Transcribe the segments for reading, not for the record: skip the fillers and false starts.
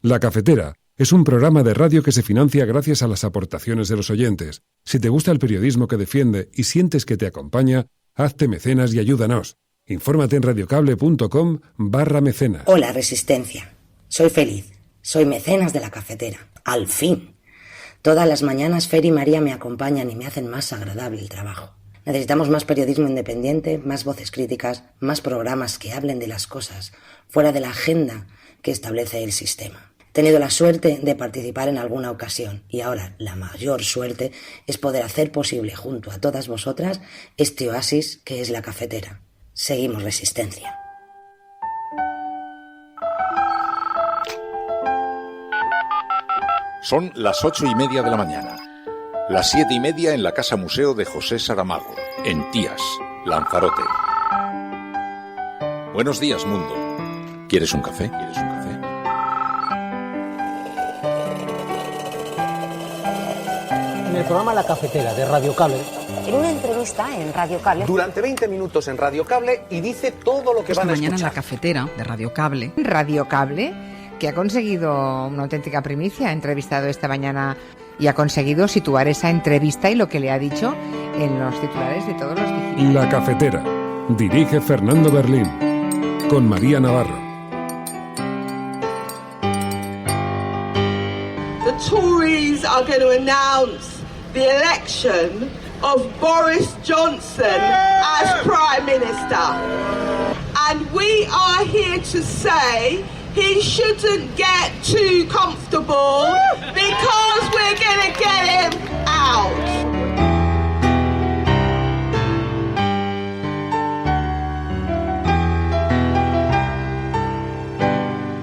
La Cafetera es un programa de radio que se financia gracias a las aportaciones de los oyentes. Si te gusta el periodismo que defiende y sientes que te acompaña, hazte mecenas y ayúdanos. Infórmate en radiocable.com/mecenas. Hola, Resistencia. Soy feliz. Soy mecenas de La Cafetera. Al fin. Todas las mañanas Fer y María me acompañan y me hacen más agradable el trabajo. Necesitamos más periodismo independiente, más voces críticas, más programas que hablen de las cosas, fuera de la agenda que establece el sistema. He tenido la suerte de participar en alguna ocasión y ahora la mayor suerte es poder hacer posible junto a todas vosotras este oasis que es La Cafetera. Seguimos Resistencia. Son las 8:30 de la mañana. Las 7:30 en la Casa Museo de José Saramago, en Tías, Lanzarote. Buenos días, mundo. ¿Quieres un café? En el programa La Cafetera de Radio Cable. En una entrevista en Radio Cable. Durante 20 minutos en Radio Cable y dice todo lo que van a escuchar. Esta mañana en La Cafetera de Radio Cable. Radio Cable, que ha conseguido una auténtica primicia. Ha entrevistado esta mañana y ha conseguido situar esa entrevista y lo que le ha dicho en los titulares de todos los digitales. La Cafetera. Dirige Fernando Berlín. Con María Navarro. The Tories are going to announce the election of Boris Johnson as Prime Minister. And we are here to say he shouldn't get too comfortable because we're going to get him out.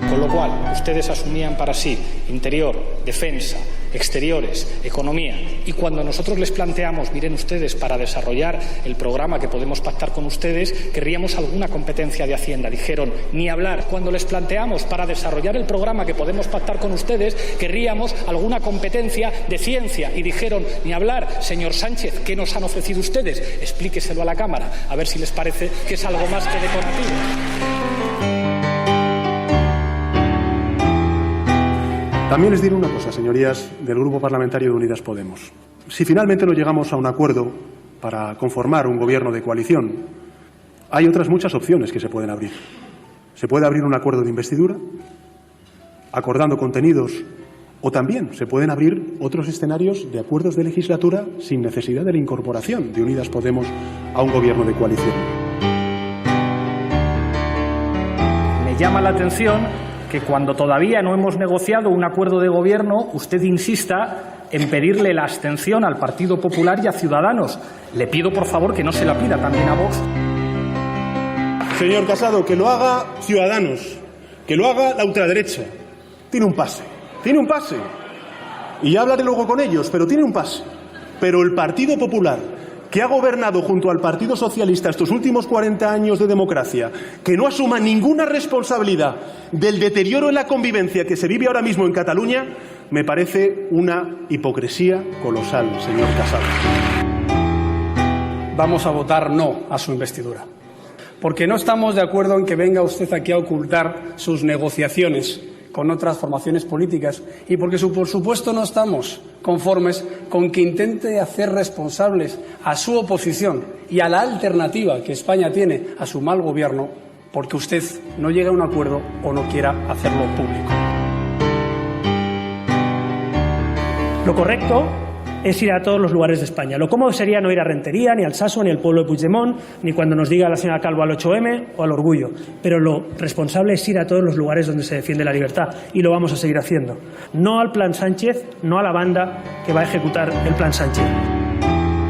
Con lo cual, ustedes asumían para sí interior, defensa, exteriores, economía. Y cuando nosotros les planteamos, miren ustedes, para desarrollar el programa que podemos pactar con ustedes, querríamos alguna competencia de Hacienda. Dijeron, ni hablar. Cuando les planteamos, para desarrollar el programa que podemos pactar con ustedes, querríamos alguna competencia de ciencia. Y dijeron, ni hablar. Señor Sánchez, ¿qué nos han ofrecido ustedes? Explíqueselo a la Cámara, a ver si les parece que es algo más que decorativo. También les diré una cosa, señorías del Grupo Parlamentario de Unidas Podemos. Si finalmente no llegamos a un acuerdo para conformar un gobierno de coalición, hay otras muchas opciones que se pueden abrir. Se puede abrir un acuerdo de investidura, acordando contenidos, o también se pueden abrir otros escenarios de acuerdos de legislatura sin necesidad de la incorporación de Unidas Podemos a un gobierno de coalición. Me llama la atención que cuando todavía no hemos negociado un acuerdo de gobierno, usted insista en pedirle la abstención al Partido Popular y a Ciudadanos. Le pido, por favor, que no se la pida también a Vox. Señor Casado, que lo haga Ciudadanos, que lo haga la ultraderecha. Tiene un pase. Y ya hablaré luego con ellos, pero tiene un pase. Pero el Partido Popular, que ha gobernado junto al Partido Socialista estos últimos 40 años de democracia, que no asuma ninguna responsabilidad del deterioro en la convivencia que se vive ahora mismo en Cataluña, me parece una hipocresía colosal, señor Casado. Vamos a votar no a su investidura, porque no estamos de acuerdo en que venga usted aquí a ocultar sus negociaciones con otras formaciones políticas y porque, por supuesto, no estamos conformes con que intente hacer responsables a su oposición y a la alternativa que España tiene a su mal gobierno porque usted no llega a un acuerdo o no quiera hacerlo público. Lo correcto es ir a todos los lugares de España. Lo cómodo sería no ir a Rentería, ni al Saso, ni al pueblo de Puigdemont, ni cuando nos diga la señora Calvo al 8M o al Orgullo. Pero lo responsable es ir a todos los lugares donde se defiende la libertad, y lo vamos a seguir haciendo. No al Plan Sánchez, no a la banda que va a ejecutar el Plan Sánchez.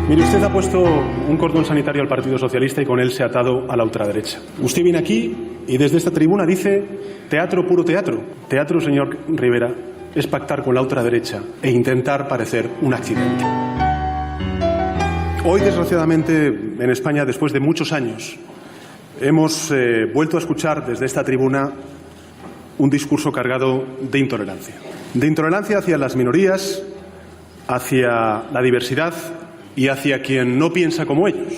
Mire, usted ha puesto un cordón sanitario al Partido Socialista y con él se ha atado a la ultraderecha. Usted viene aquí y desde esta tribuna dice teatro, puro teatro. Teatro, señor Rivera, es pactar con la ultraderecha e intentar parecer un accidente. Hoy, desgraciadamente, en España, después de muchos años, hemos vuelto a escuchar desde esta tribuna un discurso cargado de intolerancia. De intolerancia hacia las minorías, hacia la diversidad y hacia quien no piensa como ellos.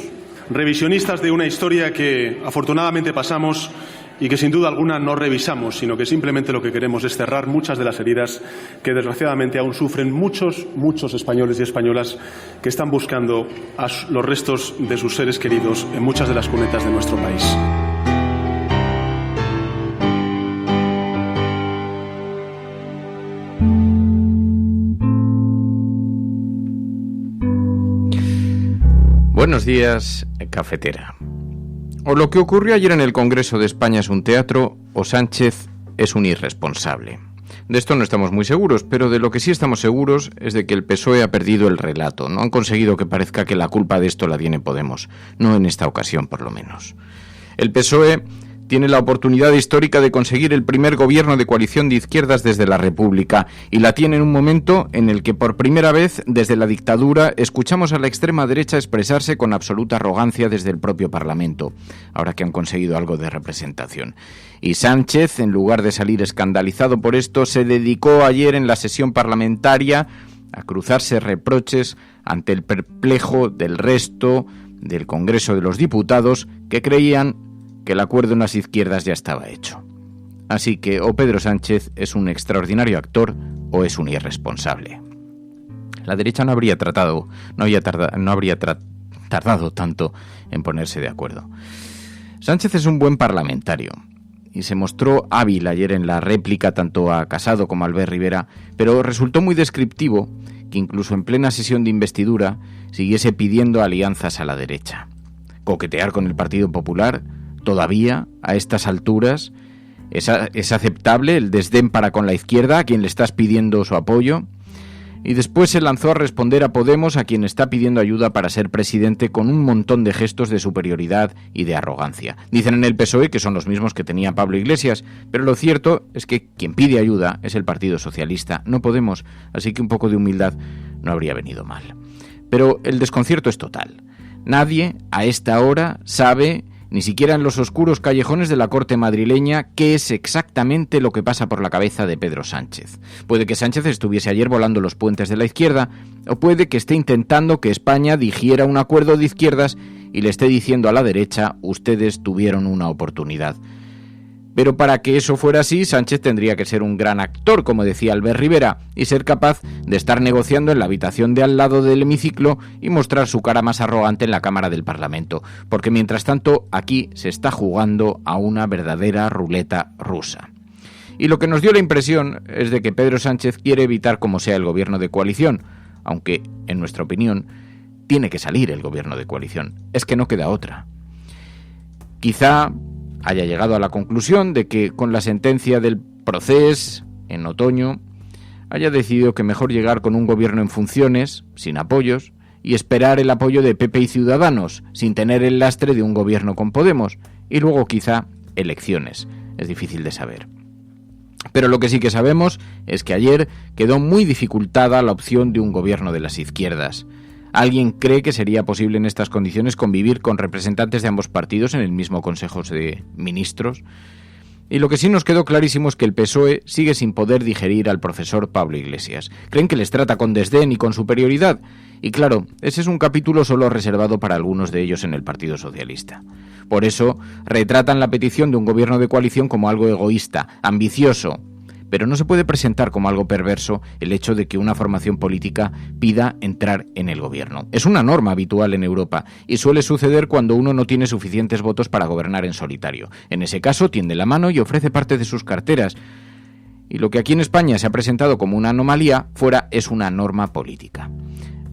Revisionistas de una historia que, afortunadamente, pasamos y que sin duda alguna no revisamos, sino que simplemente lo que queremos es cerrar muchas de las heridas que desgraciadamente aún sufren muchos españoles y españolas que están buscando los restos de sus seres queridos en muchas de las cunetas de nuestro país. Buenos días, cafetera. O lo que ocurrió ayer en el Congreso de España es un teatro, o Sánchez es un irresponsable. De esto no estamos muy seguros, pero de lo que sí estamos seguros es de que el PSOE ha perdido el relato. No han conseguido que parezca que la culpa de esto la tiene Podemos, no en esta ocasión por lo menos. El PSOE tiene la oportunidad histórica de conseguir el primer gobierno de coalición de izquierdas desde la República, y la tiene en un momento en el que por primera vez desde la dictadura escuchamos a la extrema derecha expresarse con absoluta arrogancia desde el propio Parlamento, ahora que han conseguido algo de representación. Y Sánchez, en lugar de salir escandalizado por esto, se dedicó ayer en la sesión parlamentaria a cruzarse reproches ante el perplejo del resto del Congreso de los Diputados, que creían que el acuerdo en las izquierdas ya estaba hecho. Así que o Pedro Sánchez es un extraordinario actor o es un irresponsable. La derecha no habría tardado tanto en ponerse de acuerdo. Sánchez es un buen parlamentario y se mostró hábil ayer en la réplica tanto a Casado como a Albert Rivera, pero resultó muy descriptivo que incluso en plena sesión de investidura siguiese pidiendo alianzas a la derecha. Coquetear con el Partido Popular todavía, a estas alturas, ¿es aceptable el desdén para con la izquierda a quien le estás pidiendo su apoyo? Y después se lanzó a responder a Podemos, a quien está pidiendo ayuda para ser presidente, con un montón de gestos de superioridad y de arrogancia. Dicen en el PSOE que son los mismos que tenía Pablo Iglesias, pero lo cierto es que quien pide ayuda es el Partido Socialista, no Podemos, así que un poco de humildad no habría venido mal. Pero el desconcierto es total. Nadie a esta hora sabe, ni siquiera en los oscuros callejones de la corte madrileña, qué es exactamente lo que pasa por la cabeza de Pedro Sánchez. Puede que Sánchez estuviese ayer volando los puentes de la izquierda, o puede que esté intentando que España digiera un acuerdo de izquierdas y le esté diciendo a la derecha: ustedes tuvieron una oportunidad. Pero para que eso fuera así, Sánchez tendría que ser un gran actor, como decía Albert Rivera, y ser capaz de estar negociando en la habitación de al lado del hemiciclo y mostrar su cara más arrogante en la Cámara del Parlamento, porque mientras tanto aquí se está jugando a una verdadera ruleta rusa. Y lo que nos dio la impresión es de que Pedro Sánchez quiere evitar como sea el gobierno de coalición, aunque, en nuestra opinión, tiene que salir el gobierno de coalición. Es que no queda otra. Quizá haya llegado a la conclusión de que con la sentencia del Procés en otoño haya decidido que mejor llegar con un gobierno en funciones, sin apoyos, y esperar el apoyo de PP y Ciudadanos, sin tener el lastre de un gobierno con Podemos, y luego quizá elecciones. Es difícil de saber. Pero lo que sí que sabemos es que ayer quedó muy dificultada la opción de un gobierno de las izquierdas. ¿Alguien cree que sería posible en estas condiciones convivir con representantes de ambos partidos en el mismo Consejo de Ministros? Y lo que sí nos quedó clarísimo es que el PSOE sigue sin poder digerir al profesor Pablo Iglesias. Creen que les trata con desdén y con superioridad. Y claro, ese es un capítulo solo reservado para algunos de ellos en el Partido Socialista. Por eso retratan la petición de un gobierno de coalición como algo egoísta, ambicioso. Pero no se puede presentar como algo perverso el hecho de que una formación política pida entrar en el gobierno. Es una norma habitual en Europa y suele suceder cuando uno no tiene suficientes votos para gobernar en solitario. En ese caso tiende la mano y ofrece parte de sus carteras. Y lo que aquí en España se ha presentado como una anomalía, fuera es una norma política.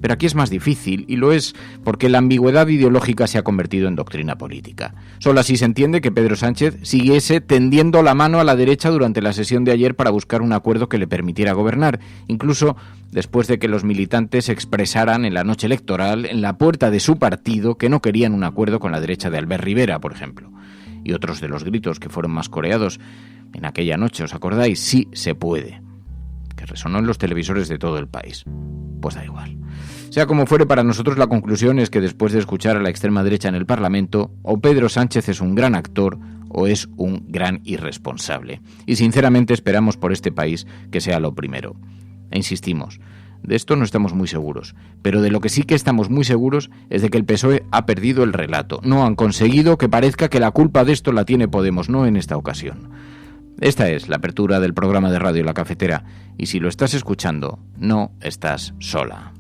Pero aquí es más difícil, y lo es porque la ambigüedad ideológica se ha convertido en doctrina política. Solo así se entiende que Pedro Sánchez siguiese tendiendo la mano a la derecha durante la sesión de ayer para buscar un acuerdo que le permitiera gobernar, incluso después de que los militantes expresaran en la noche electoral, en la puerta de su partido, que no querían un acuerdo con la derecha de Albert Rivera, por ejemplo. Y otros de los gritos que fueron más coreados en aquella noche, ¿os acordáis? Sí se puede, que resonó en los televisores de todo el país. Pues da igual. Sea como fuere, para nosotros la conclusión es que después de escuchar a la extrema derecha en el Parlamento, o Pedro Sánchez es un gran actor o es un gran irresponsable. Y sinceramente esperamos por este país que sea lo primero. E insistimos, De esto no estamos muy seguros, pero de lo que sí que estamos muy seguros es de que el PSOE ha perdido el relato. No han conseguido que parezca que la culpa de esto la tiene Podemos, no en esta ocasión. Esta es la apertura del programa de radio La Cafetera, y si lo estás escuchando, no estás sola.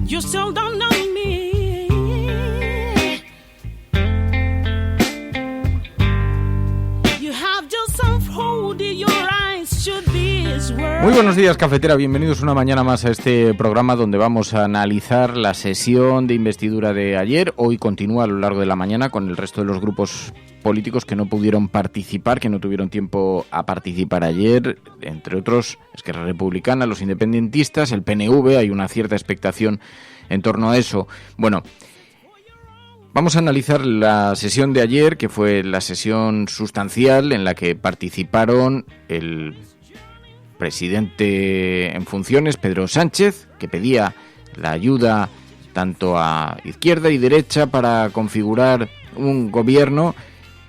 You still don't know me. You have just unfolded your eyes should be his word. Muy buenos días, cafetera. Bienvenidos una mañana más a este programa donde vamos a analizar la sesión de investidura de ayer. Hoy continúa a lo largo de la mañana con el resto de los grupos políticos que no pudieron participar, que no tuvieron tiempo a participar ayer, entre otros Esquerra Republicana, los independentistas, el PNV. Hay una cierta expectación en torno a eso. Bueno, vamos a analizar la sesión de ayer, que fue la sesión sustancial en la que participaron el presidente en funciones, Pedro Sánchez, que pedía la ayuda tanto a izquierda y derecha para configurar un gobierno,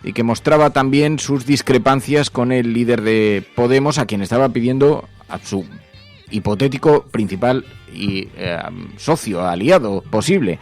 y que mostraba también sus discrepancias con el líder de Podemos, a quien estaba pidiendo a su hipotético principal y socio, aliado posible.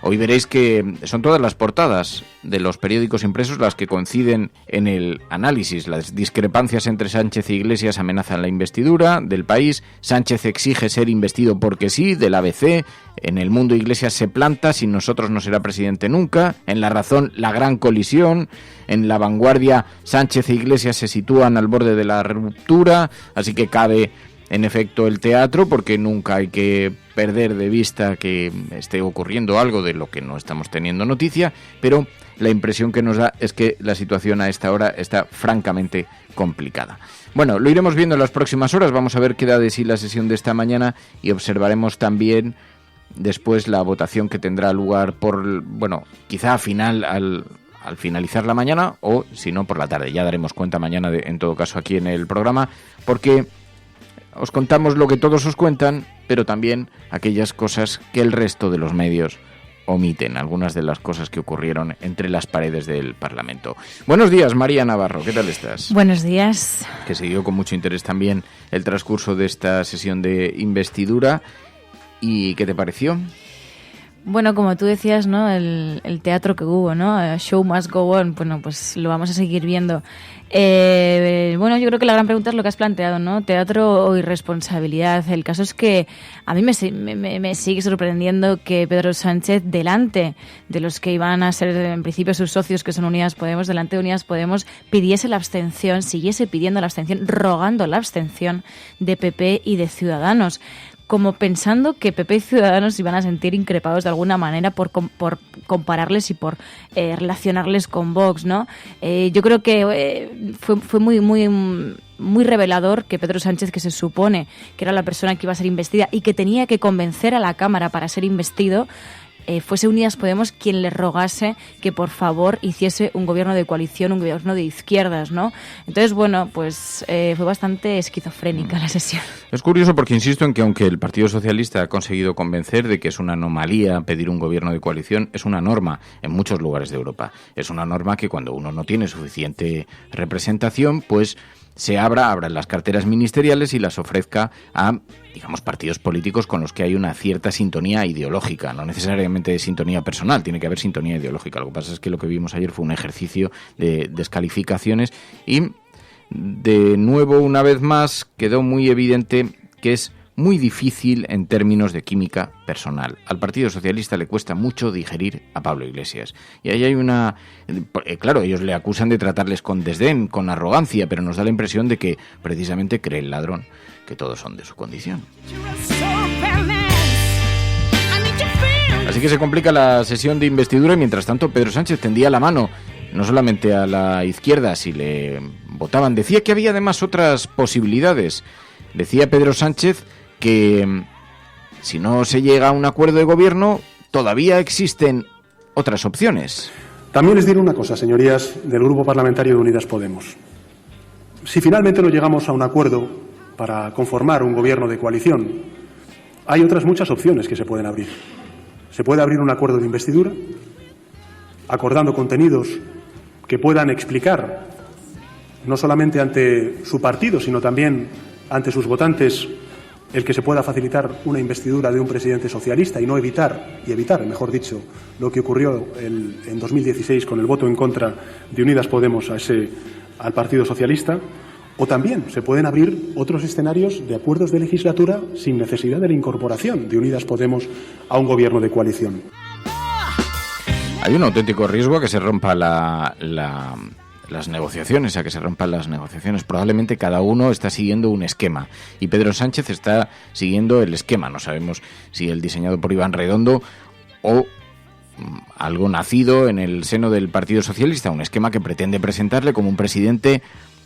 Hoy veréis que son todas las portadas de los periódicos impresos las que coinciden en el análisis. Las discrepancias entre Sánchez e Iglesias amenazan la investidura del País. Sánchez exige ser investido porque sí, del ABC. En El Mundo, Iglesias se planta, sin nosotros no será presidente nunca. En La Razón, la gran colisión. En La Vanguardia, Sánchez e Iglesias se sitúan al borde de la ruptura. Así que cabe en efecto el teatro, porque nunca hay que perder de vista que esté ocurriendo algo de lo que no estamos teniendo noticia, pero la impresión que nos da es que la situación a esta hora está francamente complicada. Bueno, lo iremos viendo en las próximas horas. Vamos a ver qué da de sí la sesión de esta mañana y observaremos también después la votación que tendrá lugar por, bueno, quizá al finalizar la mañana, o si no por la tarde. Ya daremos cuenta mañana en todo caso aquí en el programa, porque os contamos lo que todos os cuentan, pero también aquellas cosas que el resto de los medios omiten, algunas de las cosas que ocurrieron entre las paredes del Parlamento. Buenos días, María Navarro, ¿qué tal estás? Buenos días. Que siguió con mucho interés también el transcurso de esta sesión de investidura. ¿Y qué te pareció? Bueno, como tú decías, ¿no? El teatro que hubo, ¿no? Show must go on. Bueno, pues lo vamos a seguir viendo. Bueno, yo creo que la gran pregunta es lo que has planteado, ¿no? ¿Teatro o irresponsabilidad? El caso es que a mí me sigue sorprendiendo que Pedro Sánchez, delante de los que iban a ser en principio sus socios, que son Unidas Podemos, delante de Unidas Podemos, pidiese la abstención, siguiese pidiendo la abstención, rogando la abstención de PP y de Ciudadanos, como pensando que PP y Ciudadanos iban a sentir increpados de alguna manera por compararles y por relacionarles con Vox, ¿no? Yo creo que fue muy revelador que Pedro Sánchez, que se supone que era la persona que iba a ser investida y que tenía que convencer a la Cámara para ser investido, fuese Unidas Podemos quien le rogase que por favor hiciese un gobierno de coalición, un gobierno de izquierdas, ¿no? Entonces, bueno, pues fue bastante esquizofrénica la sesión. Es curioso porque insisto en que aunque el Partido Socialista ha conseguido convencer de que es una anomalía pedir un gobierno de coalición, es una norma en muchos lugares de Europa. Es una norma que cuando uno no tiene suficiente representación, pues se abran las carteras ministeriales y las ofrezca a, digamos, partidos políticos con los que hay una cierta sintonía ideológica, no necesariamente sintonía personal, tiene que haber sintonía ideológica. Lo que pasa es que lo que vimos ayer fue un ejercicio de descalificaciones y, de nuevo, una vez más, quedó muy evidente que es muy difícil en términos de química personal. Al Partido Socialista le cuesta mucho digerir a Pablo Iglesias. Y ahí hay una... Claro, ellos le acusan de tratarles con desdén, con arrogancia, pero nos da la impresión de que precisamente cree el ladrón que todos son de su condición. Así que se complica la sesión de investidura y, mientras tanto, Pedro Sánchez tendía la mano no solamente a la izquierda si le votaban. Decía que había además otras posibilidades. Decía Pedro Sánchez que si no se llega a un acuerdo de gobierno, todavía existen otras opciones. También les diré una cosa, señorías del Grupo Parlamentario de Unidas Podemos. Si finalmente no llegamos a un acuerdo para conformar un gobierno de coalición, hay otras muchas opciones que se pueden abrir. Se puede abrir un acuerdo de investidura, acordando contenidos que puedan explicar, no solamente ante su partido, sino también ante sus votantes, el que se pueda facilitar una investidura de un presidente socialista y evitar, mejor dicho, lo que ocurrió en 2016 con el voto en contra de Unidas Podemos al Partido Socialista. O también se pueden abrir otros escenarios de acuerdos de legislatura sin necesidad de la incorporación de Unidas Podemos a un gobierno de coalición. Hay un auténtico riesgo a que se rompa las negociaciones, Probablemente cada uno está siguiendo un esquema y Pedro Sánchez está siguiendo el esquema. No sabemos si el diseñado por Iván Redondo o algo nacido en el seno del Partido Socialista, un esquema que pretende presentarle como un presidente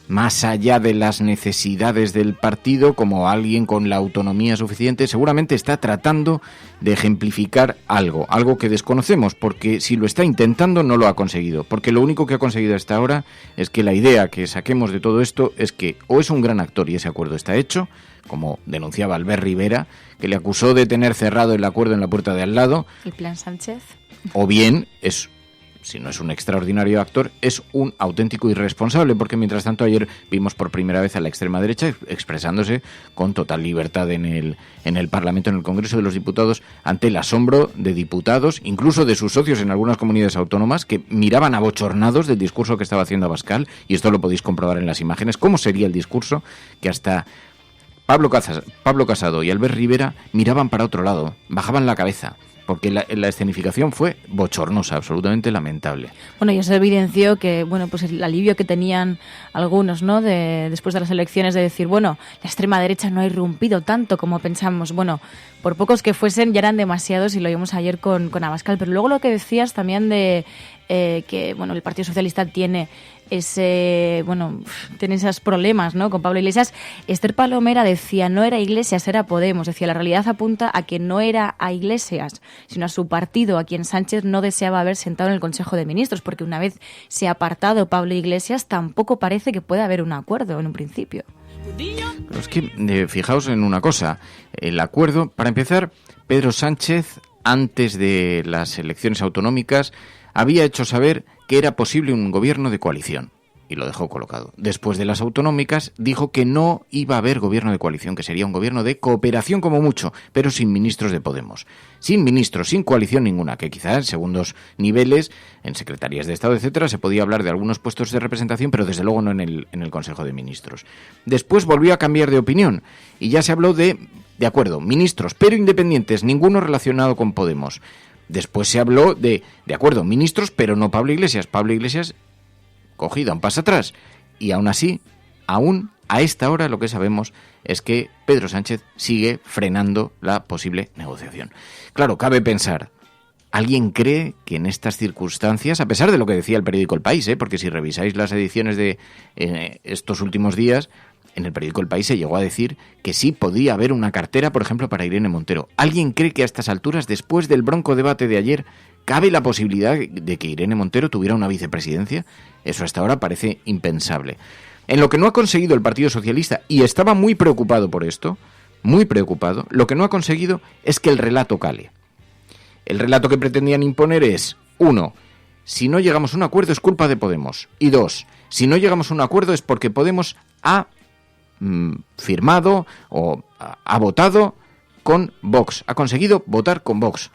más allá de las necesidades del partido, como alguien con la autonomía suficiente. Seguramente está tratando de ejemplificar algo que desconocemos, porque si lo está intentando no lo ha conseguido, porque lo único que ha conseguido hasta ahora es que la idea que saquemos de todo esto es que o es un gran actor y ese acuerdo está hecho, como denunciaba Albert Rivera, que le acusó de tener cerrado el acuerdo en la puerta de al lado. ¿El plan Sánchez? O bien si no es un extraordinario actor, es un auténtico irresponsable, porque mientras tanto ayer vimos por primera vez a la extrema derecha expresándose con total libertad en el Parlamento, en el Congreso de los Diputados, ante el asombro de diputados, incluso de sus socios en algunas comunidades autónomas, que miraban abochornados del discurso que estaba haciendo Abascal, y esto lo podéis comprobar en las imágenes, cómo sería el discurso que hasta Pablo Casado y Albert Rivera miraban para otro lado, bajaban la cabeza, porque la escenificación fue bochornosa, absolutamente lamentable. Bueno, y eso evidenció que, pues el alivio que tenían algunos, ¿no?, después de las elecciones, de decir, la extrema derecha no ha irrumpido tanto como pensamos. Bueno, por pocos que fuesen, ya eran demasiados, y lo vimos ayer con Abascal. Pero luego lo que decías también de que, el Partido Socialista tiene tiene esos problemas, ¿no?, con Pablo Iglesias. Esther Palomera decía, no era Iglesias, era Podemos. Decía, la realidad apunta a que no era a Iglesias, sino a su partido, a quien Sánchez no deseaba haber sentado en el Consejo de Ministros, porque una vez se ha apartado Pablo Iglesias, tampoco parece que pueda haber un acuerdo en un principio. Pero es que, fijaos en una cosa, el acuerdo, para empezar, Pedro Sánchez, antes de las elecciones autonómicas, había hecho saber que era posible un gobierno de coalición, y lo dejó colocado. Después de las autonómicas, dijo que no iba a haber gobierno de coalición, que sería un gobierno de cooperación como mucho, pero sin ministros de Podemos. Sin ministros, sin coalición ninguna, que quizás en segundos niveles, en secretarías de Estado, etcétera, se podía hablar de algunos puestos de representación, pero desde luego no en el Consejo de Ministros. Después volvió a cambiar de opinión, y ya se habló de acuerdo, ministros, pero independientes, ninguno relacionado con Podemos. Después se habló de acuerdo, ministros, pero no Pablo Iglesias. Pablo Iglesias cogido un paso atrás. Y aún así, aún a esta hora lo que sabemos es que Pedro Sánchez sigue frenando la posible negociación. Claro, cabe pensar, ¿alguien cree que en estas circunstancias, a pesar de lo que decía el periódico El País, porque si revisáis las ediciones de estos últimos días, en el periódico El País se llegó a decir que sí podía haber una cartera, por ejemplo, para Irene Montero. ¿Alguien cree que a estas alturas, después del bronco debate de ayer, cabe la posibilidad de que Irene Montero tuviera una vicepresidencia? Eso hasta ahora parece impensable. En lo que no ha conseguido el Partido Socialista, y estaba muy preocupado por esto, muy preocupado, lo que no ha conseguido es que el relato cale. El relato que pretendían imponer es, 1, si no llegamos a un acuerdo es culpa de Podemos, y 2, si no llegamos a un acuerdo es porque Podemos ha firmado o ha votado con Vox, ha conseguido votar con Vox,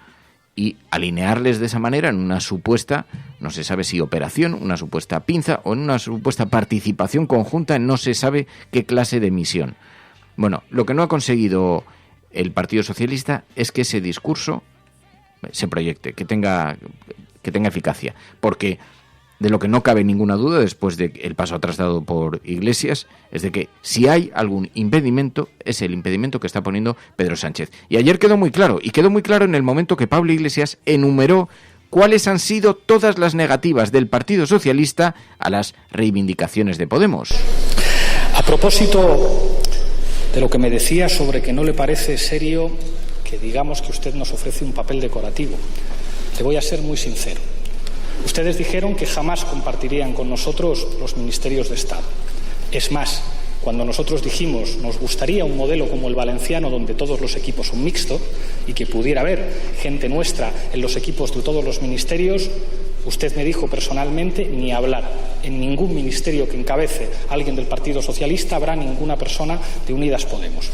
y alinearles de esa manera en una supuesta, no se sabe si operación, una supuesta pinza o en una supuesta participación conjunta en no se sabe qué clase de misión. Bueno, lo que no ha conseguido el Partido Socialista es que ese discurso se proyecte, que tenga eficacia, porque de lo que no cabe ninguna duda después del paso atrás dado por Iglesias es de que si hay algún impedimento, es el impedimento que está poniendo Pedro Sánchez. Y ayer quedó muy claro, y quedó muy claro en el momento que Pablo Iglesias enumeró cuáles han sido todas las negativas del Partido Socialista a las reivindicaciones de Podemos. A propósito de lo que me decía sobre que no le parece serio que digamos que usted nos ofrece un papel decorativo, le voy a ser muy sincero. Ustedes dijeron que jamás compartirían con nosotros los ministerios de Estado. Es más, Cuando nosotros dijimos nos gustaría un modelo como el valenciano donde todos los equipos son mixtos y que pudiera haber gente nuestra en los equipos de todos los ministerios, usted me dijo personalmente ni hablar. En ningún ministerio que encabece alguien del Partido Socialista habrá ninguna persona de Unidas Podemos.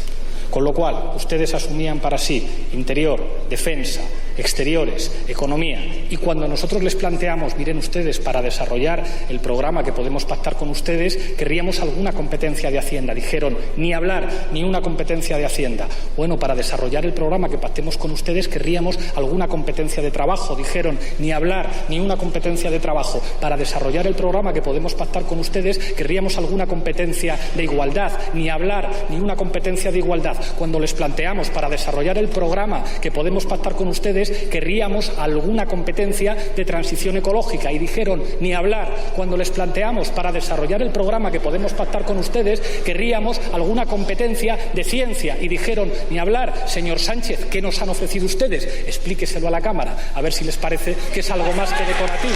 Con lo cual, ustedes asumían para sí interior, defensa, exteriores, economía. Y cuando nosotros les planteamos, miren ustedes, para desarrollar el programa que podemos pactar con ustedes, querríamos alguna competencia de Hacienda. Dijeron, ni hablar, ni una competencia de Hacienda. Bueno, para desarrollar el programa que pactemos con ustedes, querríamos alguna competencia de trabajo. Dijeron, ni hablar, ni una competencia de trabajo. Para desarrollar el programa que podemos pactar con ustedes, querríamos alguna competencia de igualdad. Ni hablar, ni una competencia de igualdad. Cuando les planteamos para desarrollar el programa que podemos pactar con ustedes, querríamos alguna competencia de transición ecológica. Y dijeron, ni hablar. Cuando les planteamos para desarrollar el programa que podemos pactar con ustedes, querríamos alguna competencia de ciencia. Y dijeron, ni hablar. Señor Sánchez, ¿qué nos han ofrecido ustedes? Explíqueselo a la Cámara, a ver si les parece que es algo más que decorativo.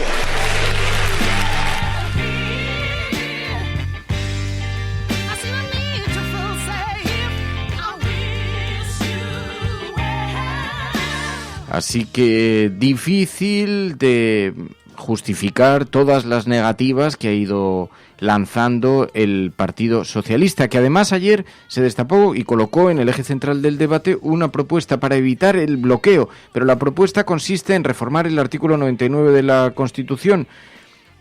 Así que difícil de justificar todas las negativas que ha ido lanzando el Partido Socialista, que además ayer se destapó y colocó en el eje central del debate una propuesta para evitar el bloqueo, pero la propuesta consiste en reformar el artículo 99 de la Constitución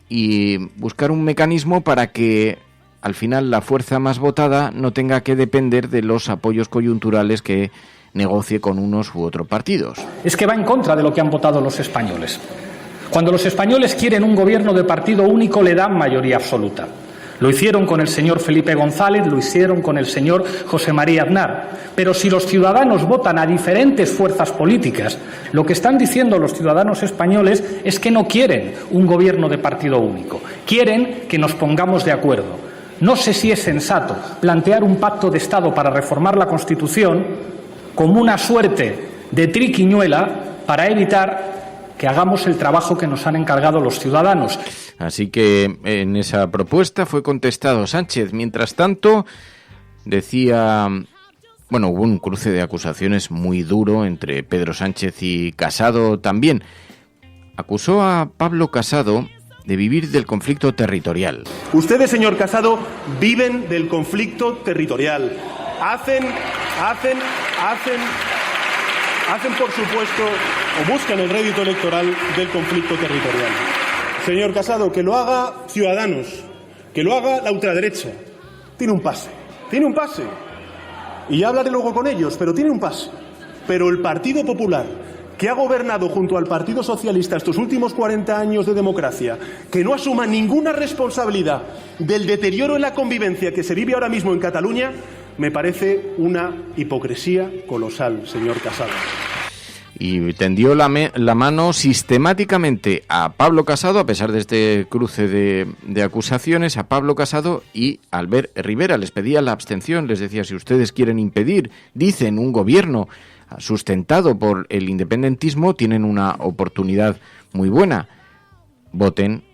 y buscar un mecanismo para que al final la fuerza más votada no tenga que depender de los apoyos coyunturales que negocie con unos u otros partidos. Es que va en contra de lo que han votado los españoles. Cuando los españoles quieren un gobierno de partido único, le dan mayoría absoluta. Lo hicieron con el señor Felipe González, lo hicieron con el señor José María Aznar. Pero si los ciudadanos votan a diferentes fuerzas políticas, lo que están diciendo los ciudadanos españoles es que no quieren un gobierno de partido único. Quieren que nos pongamos de acuerdo. No sé si es sensato plantear un pacto de Estado para reformar la Constitución como una suerte de triquiñuela para evitar que hagamos el trabajo que nos han encargado los ciudadanos. Así que en esa propuesta fue contestado Sánchez. Mientras tanto, decía... Bueno, hubo un cruce de acusaciones muy duro entre Pedro Sánchez y Casado también. Acusó a Pablo Casado de vivir del conflicto territorial. Ustedes, señor Casado, viven del conflicto territorial. Hacen, por supuesto, o buscan el rédito electoral del conflicto territorial. Señor Casado, que lo haga Ciudadanos, que lo haga la ultraderecha. Tiene un pase. Y ya hablaré luego con ellos, pero tiene un pase. Pero el Partido Popular, que ha gobernado junto al Partido Socialista estos últimos 40 años de democracia, que no asuma ninguna responsabilidad del deterioro en la convivencia que se vive ahora mismo en Cataluña, me parece una hipocresía colosal, señor Casado. Y tendió la mano sistemáticamente a Pablo Casado, a pesar de este cruce de acusaciones, a Pablo Casado y a Albert Rivera. Les pedía la abstención, les decía, si ustedes quieren impedir, dicen, un gobierno sustentado por el independentismo, tienen una oportunidad muy buena. Voten,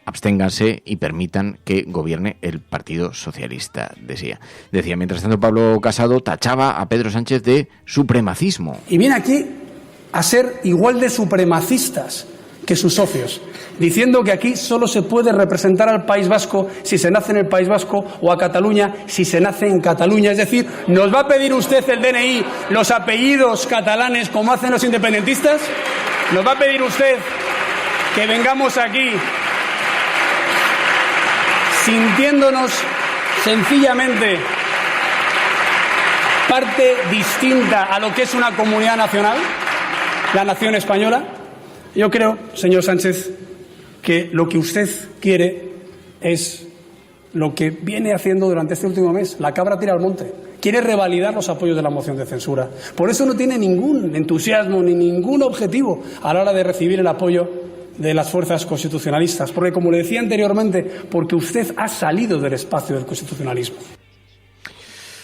absténganse y permitan que gobierne el Partido Socialista, decía. Mientras tanto, Pablo Casado tachaba a Pedro Sánchez de supremacismo. Y viene aquí a ser igual de supremacistas que sus socios, diciendo que aquí solo se puede representar al País Vasco si se nace en el País Vasco o a Cataluña si se nace en Cataluña. Es decir, ¿nos va a pedir usted el DNI, los apellidos catalanes como hacen los independentistas? ¿Nos va a pedir usted que vengamos aquí sintiéndonos sencillamente parte distinta a lo que es una comunidad nacional, la nación española? Yo creo, señor Sánchez, que lo que usted quiere es lo que viene haciendo durante este último mes, la cabra tira al monte. Quiere revalidar los apoyos de la moción de censura. Por eso no tiene ningún entusiasmo ni ningún objetivo a la hora de recibir el apoyo de las fuerzas constitucionalistas, porque, como le decía anteriormente, porque usted ha salido del espacio del constitucionalismo.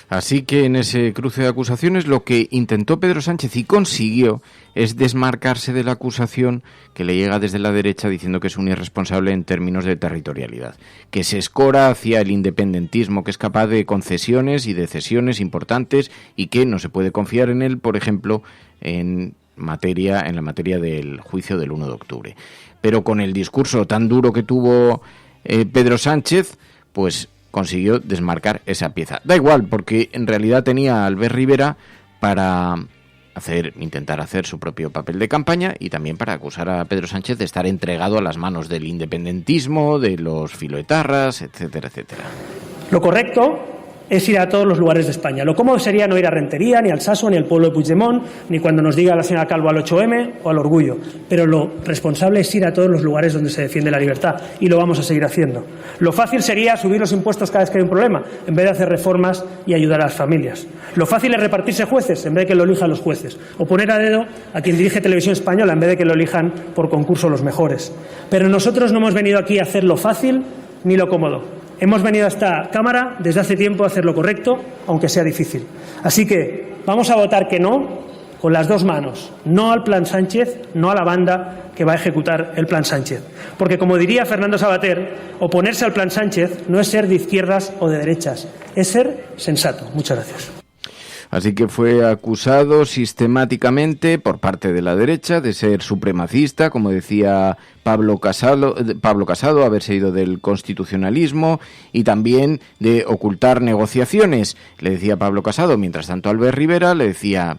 Así que en ese cruce de acusaciones lo que intentó Pedro Sánchez y consiguió es desmarcarse de la acusación que le llega desde la derecha diciendo que es un irresponsable en términos de territorialidad, que se escora hacia el independentismo, que es capaz de concesiones y de cesiones importantes y que no se puede confiar en él, por ejemplo, en la materia del juicio del 1 de octubre. Pero con el discurso tan duro que tuvo Pedro Sánchez, pues consiguió desmarcar esa pieza. Da igual, porque en realidad tenía a Albert Rivera para intentar hacer su propio papel de campaña y también para acusar a Pedro Sánchez de estar entregado a las manos del independentismo, de los filoetarras, etcétera, etcétera. Lo correcto es ir a todos los lugares de España. Lo cómodo sería no ir a Rentería, ni al Sasua, ni al pueblo de Puigdemont, ni cuando nos diga la señora Calvo al 8M o al Orgullo. Pero lo responsable es ir a todos los lugares donde se defiende la libertad, y lo vamos a seguir haciendo. Lo fácil sería subir los impuestos cada vez que hay un problema, en vez de hacer reformas y ayudar a las familias. Lo fácil es repartirse jueces, en vez de que lo elijan los jueces. O poner a dedo a quien dirige Televisión Española, en vez de que lo elijan por concurso los mejores. Pero nosotros no hemos venido aquí a hacer lo fácil ni lo cómodo. Hemos venido a esta Cámara desde hace tiempo a hacer lo correcto, aunque sea difícil. Así que vamos a votar que no, con las dos manos. No al Plan Sánchez, no a la banda que va a ejecutar el Plan Sánchez. Porque, como diría Fernando Savater, oponerse al Plan Sánchez no es ser de izquierdas o de derechas, es ser sensato. Muchas gracias. Así que fue acusado sistemáticamente por parte de la derecha de ser supremacista, como decía Pablo Casado, haberse ido del constitucionalismo y también de ocultar negociaciones. Le decía Pablo Casado, mientras tanto Albert Rivera le decía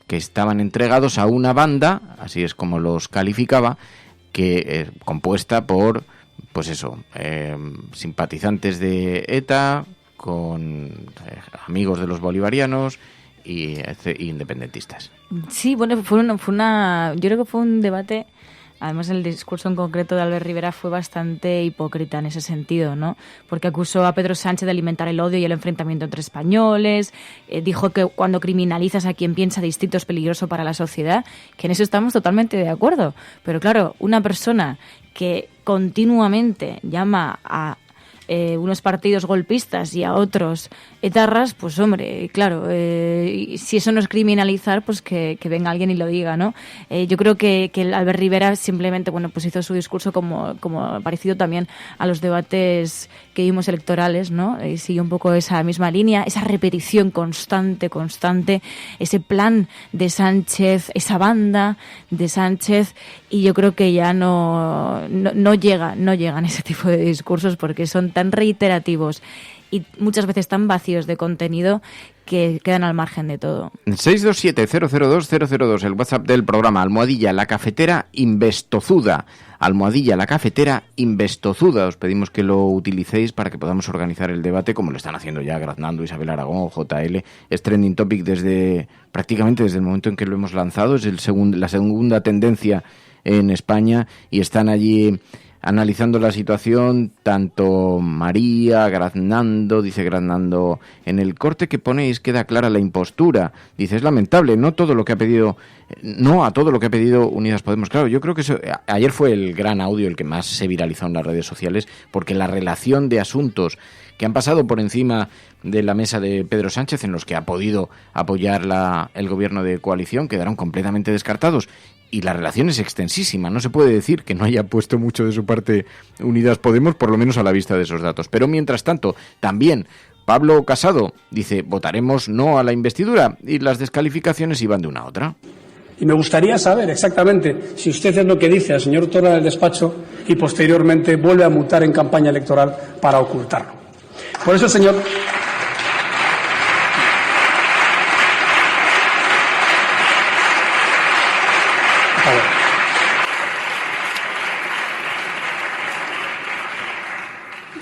que estaban entregados a una banda, así es como los calificaba, que compuesta por, simpatizantes de ETA, con amigos de los bolivarianos y independentistas. Sí, bueno, yo creo que fue un debate. Además, el discurso en concreto de Albert Rivera fue bastante hipócrita en ese sentido, ¿no? Porque acusó a Pedro Sánchez de alimentar el odio y el enfrentamiento entre españoles, dijo que cuando criminalizas a quien piensa distinto es peligroso para la sociedad, que en eso estamos totalmente de acuerdo. Pero claro, una persona que continuamente llama a unos partidos golpistas y a otros etarras, pues hombre, claro, si eso no es criminalizar, pues que venga alguien y lo diga, ¿no? Yo creo que Albert Rivera simplemente, pues hizo su discurso como parecido también a los debates que vimos electorales, ¿no? Y sigue un poco esa misma línea, esa repetición constante, ese plan de Sánchez, esa banda de Sánchez, y yo creo que ya no llegan ese tipo de discursos porque son tan reiterativos y muchas veces tan vacíos de contenido que quedan al margen de todo. 627-002-002, el WhatsApp del programa, almohadilla la cafetera Investozuda. Almohadilla la cafetera Investozuda. Os pedimos que lo utilicéis para que podamos organizar el debate, como lo están haciendo ya Graznando, Isabel Aragón, JL. Es trending topic prácticamente desde el momento en que lo hemos lanzado. Es la segunda tendencia en España y están allí analizando la situación tanto María, Graznando, dice Graznando, en el corte que ponéis queda clara la impostura. Dice, es lamentable, no a todo lo que ha pedido Unidas Podemos. Claro, yo creo que ayer fue el gran audio el que más se viralizó en las redes sociales, porque la relación de asuntos que han pasado por encima de la mesa de Pedro Sánchez, en los que ha podido apoyar el gobierno de coalición, quedaron completamente descartados. Y la relación es extensísima, no se puede decir que no haya puesto mucho de su parte Unidas Podemos, por lo menos a la vista de esos datos. Pero mientras tanto, también Pablo Casado dice, votaremos no a la investidura, y las descalificaciones iban de una a otra. Y me gustaría saber exactamente si usted es lo que dice al señor Torra del despacho y posteriormente vuelve a mutar en campaña electoral para ocultarlo. Por eso, señor...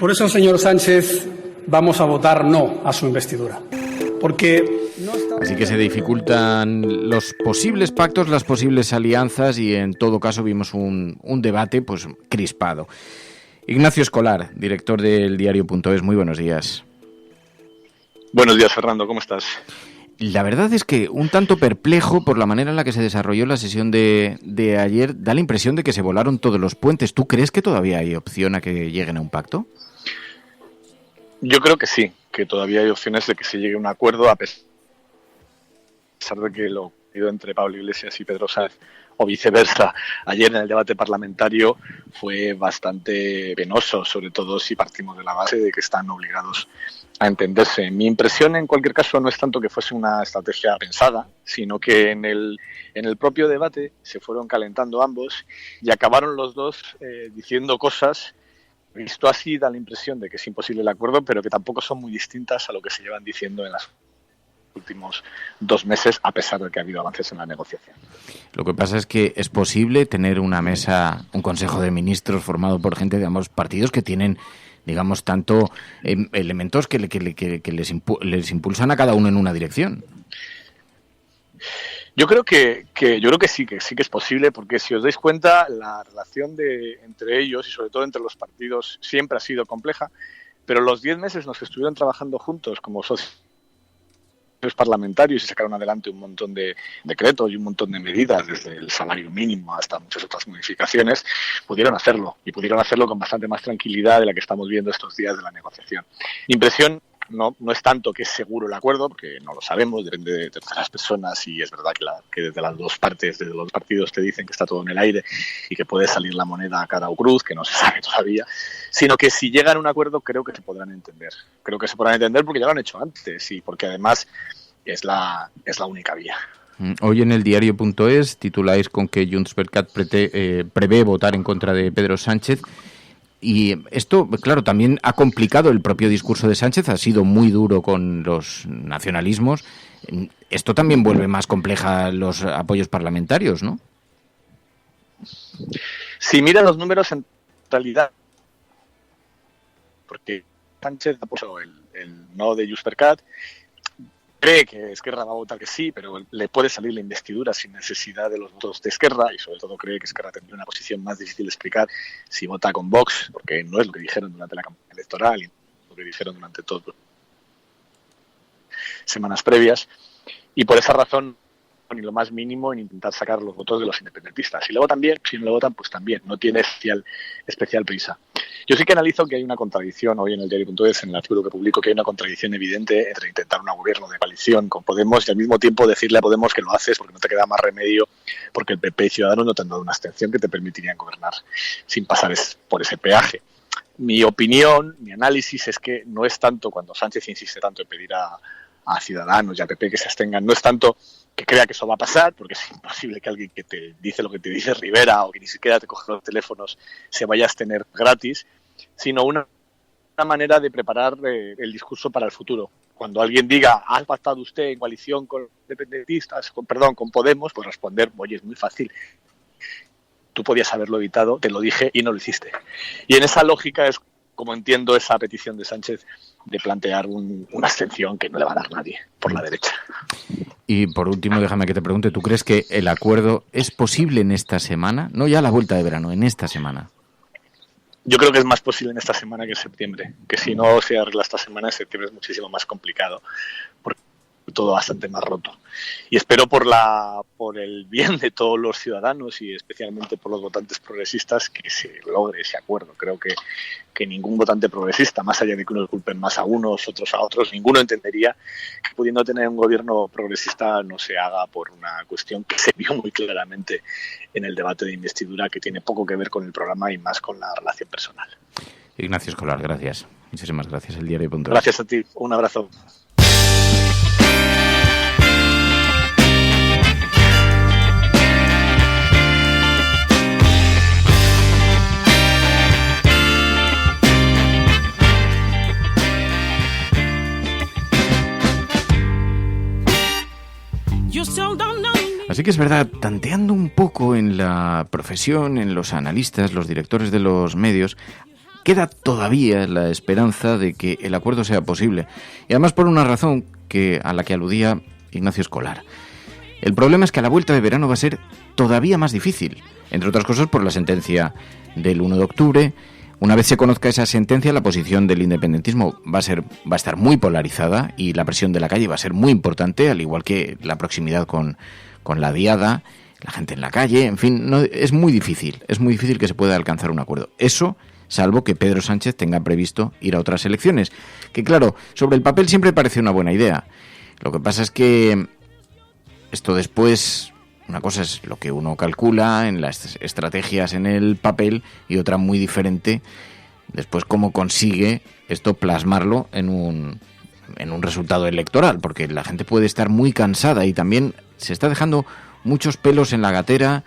Por eso, señor Sánchez, vamos a votar no a su investidura. Porque así que se dificultan los posibles pactos, las posibles alianzas, y en todo caso vimos un debate crispado. Ignacio Escolar, director del diario.es, muy buenos días. Buenos días, Fernando, ¿cómo estás? La verdad es que un tanto perplejo por la manera en la que se desarrolló la sesión de ayer. Da la impresión de que se volaron todos los puentes. ¿Tú crees que todavía hay opción a que lleguen a un pacto? Yo creo que sí, que todavía hay opciones de que se llegue a un acuerdo, a pesar de que lo ocurrido entre Pablo Iglesias y Pedro Sánchez, o viceversa, ayer en el debate parlamentario fue bastante penoso, sobre todo si partimos de la base de que están obligados a entenderse. Mi impresión, en cualquier caso, no es tanto que fuese una estrategia pensada, sino que en el propio debate se fueron calentando ambos y acabaron los dos diciendo cosas. Visto así, da la impresión de que es imposible el acuerdo, pero que tampoco son muy distintas a lo que se llevan diciendo en los últimos 2 meses, a pesar de que ha habido avances en la negociación. Lo que pasa es que es posible tener una mesa, un consejo de ministros formado por gente de ambos partidos que tienen, digamos, tanto elementos que les impulsan a cada uno en una dirección. Yo creo que sí que es posible, porque si os dais cuenta, la relación entre ellos y sobre todo entre los partidos siempre ha sido compleja, pero los 10 meses en los que estuvieron trabajando juntos como socios parlamentarios y sacaron adelante un montón de decretos y un montón de medidas, desde el salario mínimo hasta muchas otras modificaciones, pudieron hacerlo, y pudieron hacerlo con bastante más tranquilidad de la que estamos viendo estos días de la negociación. Mi impresión no es tanto que es seguro el acuerdo, porque no lo sabemos, depende de terceras personas, y es verdad que desde las dos partes, desde los partidos te dicen que está todo en el aire y que puede salir la moneda a cara o cruz, que no se sabe todavía, sino que si llegan a un acuerdo creo que se podrán entender. Creo que se podrán entender porque ya lo han hecho antes y porque además es la única vía. Hoy en el diario.es tituláis con que JxCat prevé votar en contra de Pedro Sánchez. Y esto, claro, también ha complicado el propio discurso de Sánchez, ha sido muy duro con los nacionalismos. Esto también vuelve más compleja los apoyos parlamentarios, ¿no? Si mira los números, en realidad, porque Sánchez ha puesto el no de JxCat, cree que Esquerra va a votar que sí, pero le puede salir la investidura sin necesidad de los votos de Esquerra, y sobre todo cree que Esquerra tendría una posición más difícil de explicar si vota con Vox, porque no es lo que dijeron durante la campaña electoral y lo que dijeron durante todas las semanas previas, y por esa razón ni lo más mínimo en intentar sacar los votos de los independentistas. Si lo votan bien, si no lo votan, pues también, no tiene especial prisa. Yo sí que analizo que hay una contradicción hoy en el diario.es, en el artículo que publico, que hay una contradicción evidente entre intentar un gobierno de coalición con Podemos y al mismo tiempo decirle a Podemos que lo haces porque no te queda más remedio, porque el PP y Ciudadanos no te han dado una abstención que te permitirían gobernar sin pasar por ese peaje. Mi opinión, mi análisis es que no es tanto, cuando Sánchez insiste tanto en pedir a Ciudadanos y a PP que se abstengan, no es tanto que crea que eso va a pasar, porque es imposible que alguien que te dice lo que te dice Rivera o que ni siquiera te coge los teléfonos se vaya a abstener gratis, sino una manera de preparar el discurso para el futuro. Cuando alguien diga, ¿ha pactado usted en coalición con independentistas, con Podemos? Pues responder, oye, es muy fácil. Tú podías haberlo evitado, te lo dije y no lo hiciste. Y en esa lógica es como entiendo esa petición de Sánchez de plantear una abstención que no le va a dar nadie por la derecha. Y por último, déjame que te pregunte, ¿tú crees que el acuerdo es posible en esta semana? No ya a la vuelta de verano, en esta semana. Yo creo que es más posible en esta semana que en septiembre, que si no se arregla esta semana, en septiembre es muchísimo más complicado, porque todo bastante más roto. Y espero por el bien de todos los ciudadanos y especialmente por los votantes progresistas que se logre ese acuerdo. Creo que ningún votante progresista, más allá de que unos culpen más a unos, otros a otros, ninguno entendería que pudiendo tener un gobierno progresista no se haga por una cuestión que se vio muy claramente en el debate de investidura, que tiene poco que ver con el programa y más con la relación personal. Ignacio Escolar, gracias. Muchísimas gracias. El diario.es. Gracias a ti. Un abrazo. Así que es verdad, tanteando un poco en la profesión, en los analistas, los directores de los medios, queda todavía la esperanza de que el acuerdo sea posible. Y además por una razón a la que aludía Ignacio Escolar. El problema es que a la vuelta de verano va a ser todavía más difícil, entre otras cosas por la sentencia del 1 de octubre. Una vez se conozca esa sentencia, la posición del independentismo va a estar muy polarizada y la presión de la calle va a ser muy importante, al igual que la proximidad con la diada, la gente en la calle, en fin, es muy difícil que se pueda alcanzar un acuerdo. Eso salvo que Pedro Sánchez tenga previsto ir a otras elecciones. Que claro, sobre el papel siempre parece una buena idea. Lo que pasa es que esto después, una cosa es lo que uno calcula en las estrategias en el papel y otra muy diferente, después cómo consigue esto plasmarlo en un resultado electoral, porque la gente puede estar muy cansada y también se está dejando muchos pelos en la gatera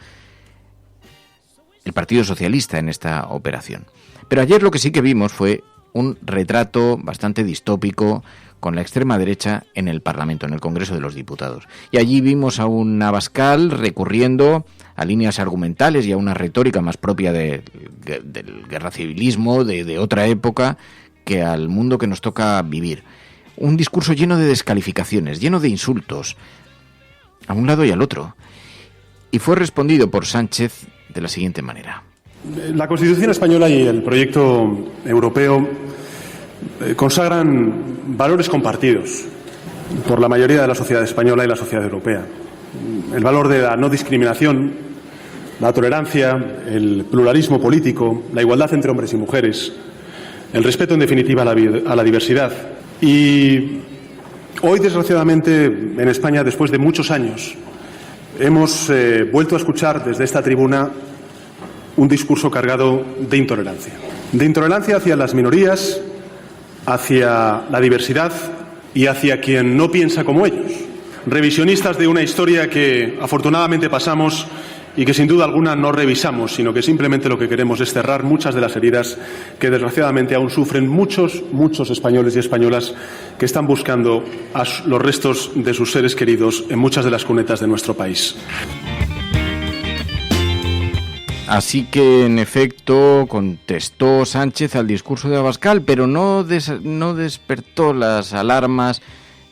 el Partido Socialista en esta operación. Pero ayer lo que sí que vimos fue un retrato bastante distópico con la extrema derecha en el Parlamento, en el Congreso de los Diputados. Y allí vimos a un Abascal recurriendo a líneas argumentales y a una retórica más propia del guerracivilismo, de otra época, que al mundo que nos toca vivir. Un discurso lleno de descalificaciones, lleno de insultos, a un lado y al otro. Y fue respondido por Sánchez de la siguiente manera. La Constitución española y el proyecto europeo consagran valores compartidos por la mayoría de la sociedad española y la sociedad europea. El valor de la no discriminación, la tolerancia, el pluralismo político, la igualdad entre hombres y mujeres, el respeto, en definitiva, a la diversidad. Y hoy, desgraciadamente, en España, después de muchos años, hemos vuelto a escuchar desde esta tribuna un discurso cargado de intolerancia. De intolerancia hacia las minorías, hacia la diversidad y hacia quien no piensa como ellos. Revisionistas de una historia que afortunadamente pasamos y que sin duda alguna no revisamos, sino que simplemente lo que queremos es cerrar muchas de las heridas que desgraciadamente aún sufren muchos españoles y españolas que están buscando los restos de sus seres queridos en muchas de las cunetas de nuestro país. Así que, en efecto, contestó Sánchez al discurso de Abascal, pero no despertó las alarmas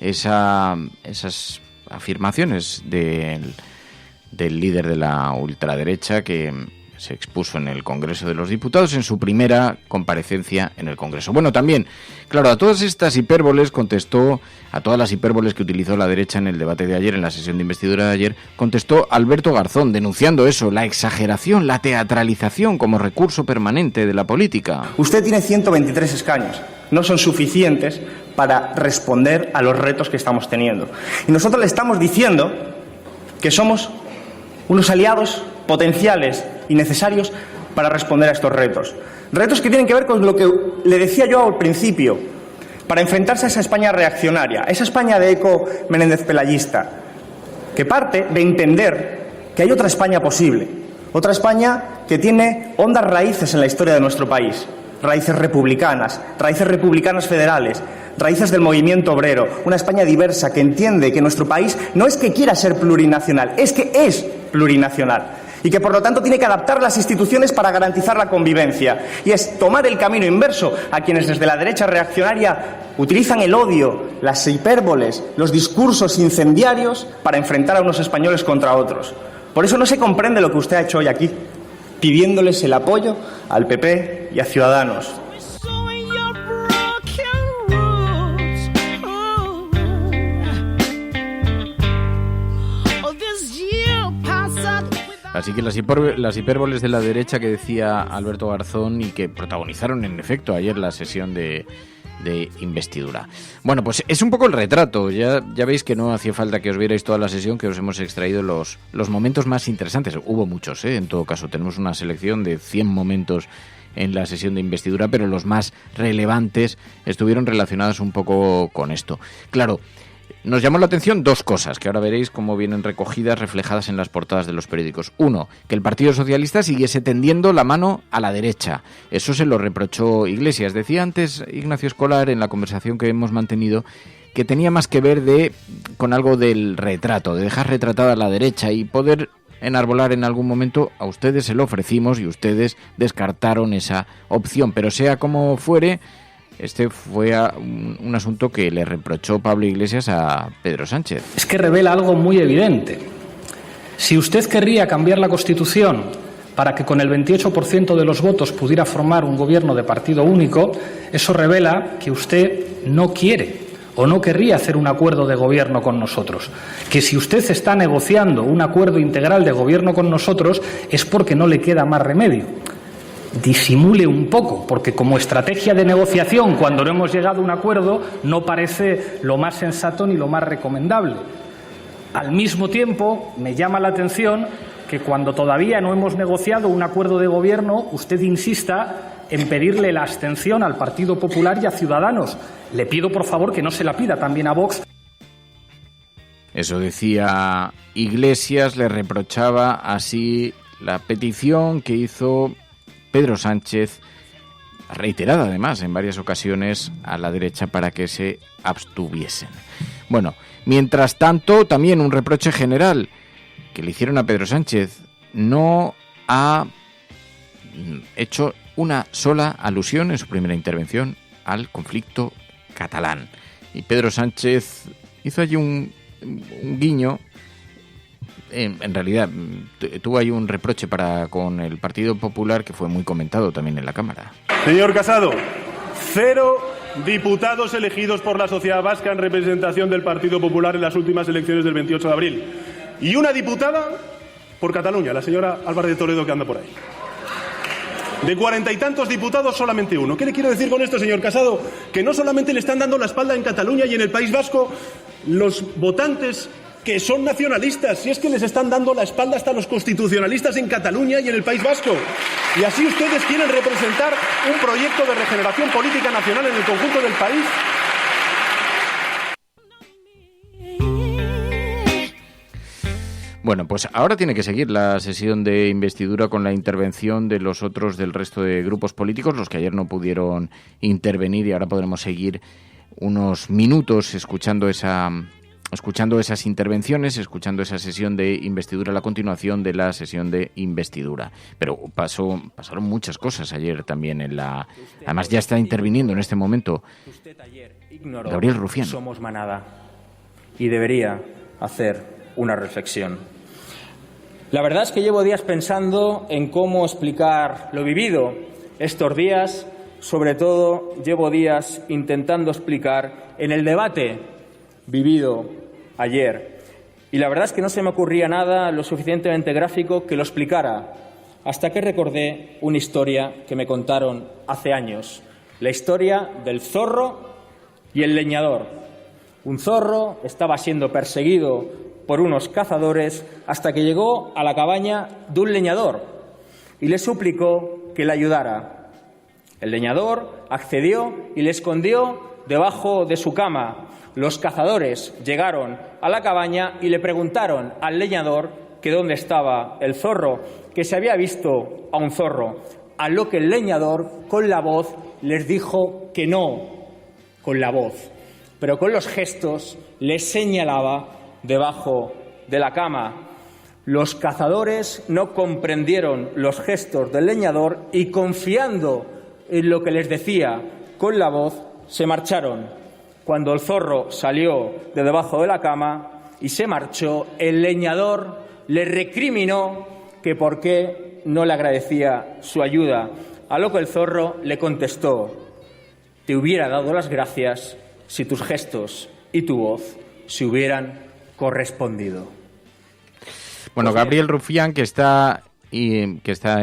esas afirmaciones del líder de la ultraderecha que se expuso en el Congreso de los Diputados en su primera comparecencia en el Congreso. Bueno, también, claro, a todas estas hipérboles contestó, a todas las hipérboles que utilizó la derecha en el debate de ayer, en la sesión de investidura de ayer, contestó Alberto Garzón, denunciando eso, la exageración, la teatralización como recurso permanente de la política. Usted tiene 123 escaños, no son suficientes para responder a los retos que estamos teniendo. Y nosotros le estamos diciendo que somos unos aliados potenciales y necesarios para responder a estos retos. Retos que tienen que ver con lo que le decía yo al principio, para enfrentarse a esa España reaccionaria, a esa España de eco Menéndez-pelayista, que parte de entender que hay otra España posible, otra España que tiene hondas raíces en la historia de nuestro país, raíces republicanas federales, raíces del movimiento obrero, una España diversa que entiende que nuestro país no es que quiera ser plurinacional, es que es plurinacional y que por lo tanto tiene que adaptar las instituciones para garantizar la convivencia, y es tomar el camino inverso a quienes desde la derecha reaccionaria utilizan el odio, las hipérboles, los discursos incendiarios para enfrentar a unos españoles contra otros. Por eso no se comprende lo que usted ha hecho hoy aquí, pidiéndoles el apoyo al PP y a Ciudadanos. Así que las hipérboles de la derecha que decía Alberto Garzón y que protagonizaron en efecto ayer la sesión de investidura. Bueno, pues es un poco el retrato. Ya veis que no hacía falta que os vierais toda la sesión, que os hemos extraído los momentos más interesantes. Hubo muchos, en todo caso. Tenemos una selección de 100 momentos en la sesión de investidura, pero los más relevantes estuvieron relacionados un poco con esto. Claro, nos llamó la atención dos cosas, que ahora veréis cómo vienen recogidas, reflejadas en las portadas de los periódicos. Uno, que el Partido Socialista siguiese tendiendo la mano a la derecha. Eso se lo reprochó Iglesias. Decía antes Ignacio Escolar, en la conversación que hemos mantenido, que tenía más que ver con algo del retrato, de dejar retratada a la derecha y poder enarbolar en algún momento. A ustedes se lo ofrecimos y ustedes descartaron esa opción. Pero sea como fuere, este fue un asunto que le reprochó Pablo Iglesias a Pedro Sánchez. Es que revela algo muy evidente. Si usted querría cambiar la Constitución para que con el 28% de los votos pudiera formar un gobierno de partido único, eso revela que usted no quiere o no querría hacer un acuerdo de gobierno con nosotros. Que si usted está negociando un acuerdo integral de gobierno con nosotros es porque no le queda más remedio. disimule un poco, porque como estrategia de negociación, cuando no hemos llegado a un acuerdo, no parece lo más sensato ni lo más recomendable. Al mismo tiempo, me llama la atención que cuando todavía no hemos negociado un acuerdo de gobierno, usted insista en pedirle la abstención al Partido Popular y a Ciudadanos. Le pido, por favor, que no se la pida también a Vox. Eso decía Iglesias, le reprochaba así la petición que hizo Pedro Sánchez, reiterada además en varias ocasiones, a la derecha para que se abstuviesen. Bueno, mientras tanto, también un reproche general que le hicieron a Pedro Sánchez: no ha hecho una sola alusión en su primera intervención al conflicto catalán. Y Pedro Sánchez hizo allí un guiño. En realidad tuvo ahí un reproche con el Partido Popular que fue muy comentado también en la Cámara. Señor Casado, 0 diputados elegidos por la sociedad vasca en representación del Partido Popular en las últimas elecciones del 28 de abril. Y una diputada por Cataluña, la señora Álvarez de Toledo, que anda por ahí. De 40 y tantos diputados, solamente uno. ¿Qué le quiero decir con esto, señor Casado? Que no solamente le están dando la espalda en Cataluña y en el País Vasco los votantes que son nacionalistas, si es que les están dando la espalda hasta los constitucionalistas en Cataluña y en el País Vasco. Y así ustedes quieren representar un proyecto de regeneración política nacional en el conjunto del país. Bueno, pues ahora tiene que seguir la sesión de investidura con la intervención de los otros del resto de grupos políticos, los que ayer no pudieron intervenir, y ahora podremos seguir unos minutos escuchando esas intervenciones, escuchando esa sesión de investidura, la continuación de la sesión de investidura. Pero pasaron muchas cosas ayer también además ya está interviniendo en este momento Gabriel Rufián. Somos manada y debería hacer una reflexión. La verdad es que llevo días pensando en cómo explicar lo vivido estos días. Sobre todo, llevo días intentando explicar en el debate vivido ayer. Y la verdad es que no se me ocurría nada lo suficientemente gráfico que lo explicara, hasta que recordé una historia que me contaron hace años. La historia del zorro y el leñador. Un zorro estaba siendo perseguido por unos cazadores hasta que llegó a la cabaña de un leñador y le suplicó que le ayudara. El leñador accedió y le escondió debajo de su cama. Los cazadores llegaron a la cabaña y le preguntaron al leñador que dónde estaba el zorro, que se había visto a un zorro, a lo que el leñador con la voz les dijo que no, con la voz, pero con los gestos les señalaba debajo de la cama. Los cazadores no comprendieron los gestos del leñador y, confiando en lo que les decía con la voz, se marcharon. Cuando el zorro salió de debajo de la cama y se marchó, el leñador le recriminó que por qué no le agradecía su ayuda, a lo que el zorro le contestó: te hubiera dado las gracias si tus gestos y tu voz se hubieran correspondido. Bueno, Gabriel Rufián, que está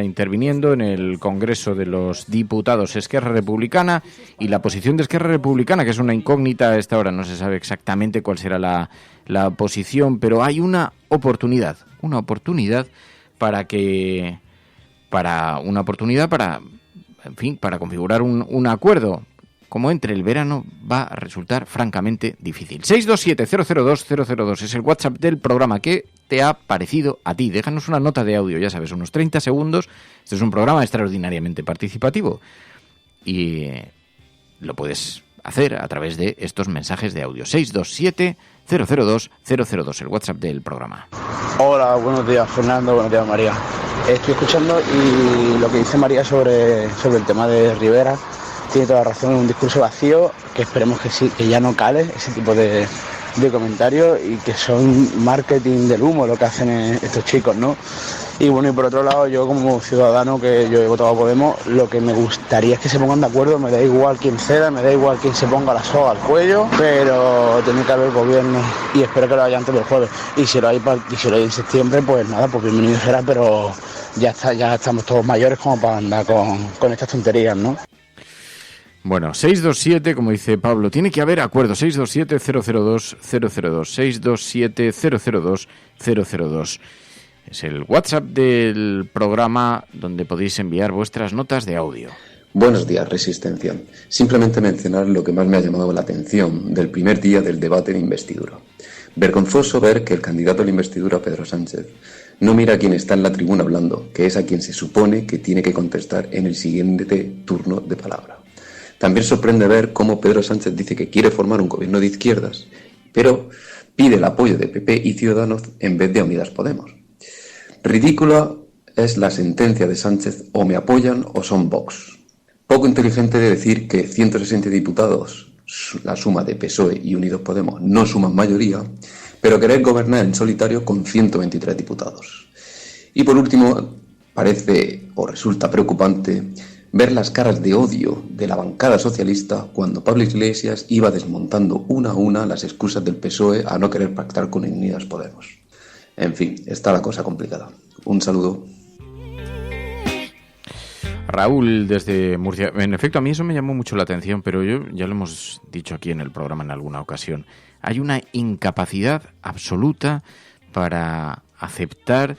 interviniendo en el Congreso de los Diputados Esquerra Republicana, y la posición de Esquerra Republicana, que es una incógnita a esta hora, no se sabe exactamente cuál será la posición, pero hay una oportunidad para configurar un acuerdo. Como entre el verano, va a resultar francamente difícil. 627-002-002 es el WhatsApp del programa. ¿Qué te ha parecido a ti? Déjanos una nota de audio, ya sabes, unos 30 segundos. Este es un programa extraordinariamente participativo y lo puedes hacer a través de estos mensajes de audio. 627-002-002, el WhatsApp del programa. Hola, buenos días Fernando, buenos días María. Estoy escuchando y lo que dice María sobre el tema de Rivera tiene toda razón, es un discurso vacío, que esperemos que ya no cale ese tipo de comentarios, y que son marketing del humo lo que hacen estos chicos, ¿no? Y bueno, y por otro lado, yo como ciudadano que yo he votado a Podemos, lo que me gustaría es que se pongan de acuerdo. Me da igual quién ceda, me da igual quién se ponga la soga al cuello, pero tiene que haber gobierno y espero que lo haya antes del jueves. Y si lo hay en septiembre, pues nada, pues bienvenido será, pero ya estamos todos mayores como para andar con estas tonterías, ¿no? Bueno, 627, como dice Pablo, tiene que haber acuerdo. 627-002-002. 627-002-002. Es el WhatsApp del programa donde podéis enviar vuestras notas de audio. Buenos días, Resistencia. Simplemente mencionar lo que más me ha llamado la atención del primer día del debate de investidura. Vergonzoso ver que el candidato a la investidura, Pedro Sánchez, no mira a quien está en la tribuna hablando, que es a quien se supone que tiene que contestar en el siguiente turno de palabra. También sorprende ver cómo Pedro Sánchez dice que quiere formar un gobierno de izquierdas, pero pide el apoyo de PP y Ciudadanos en vez de Unidas Podemos. Ridícula es la sentencia de Sánchez: o me apoyan o son Vox. Poco inteligente de decir que 160 diputados, la suma de PSOE y Unidos Podemos, no suman mayoría, pero querer gobernar en solitario con 123 diputados. Y por último, parece o resulta preocupante ver las caras de odio de la bancada socialista cuando Pablo Iglesias iba desmontando una a una las excusas del PSOE a no querer pactar con Unidas Podemos. En fin, está la cosa complicada. Un saludo. Raúl, desde Murcia. En efecto, a mí eso me llamó mucho la atención, pero yo ya lo hemos dicho aquí en el programa en alguna ocasión. Hay una incapacidad absoluta para aceptar,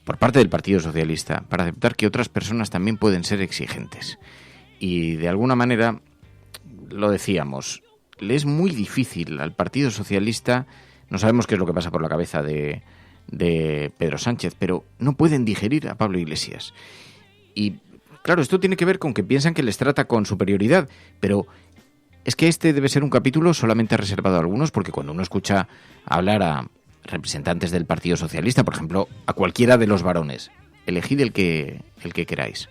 por parte del Partido Socialista, para aceptar que otras personas también pueden ser exigentes. Y de alguna manera, lo decíamos, le es muy difícil al Partido Socialista, no sabemos qué es lo que pasa por la cabeza de Pedro Sánchez, pero no pueden digerir a Pablo Iglesias. Y claro, esto tiene que ver con que piensan que les trata con superioridad, pero es que este debe ser un capítulo solamente reservado a algunos, porque cuando uno escucha hablar a representantes del Partido Socialista, por ejemplo, a cualquiera de los varones, elegid el que queráis.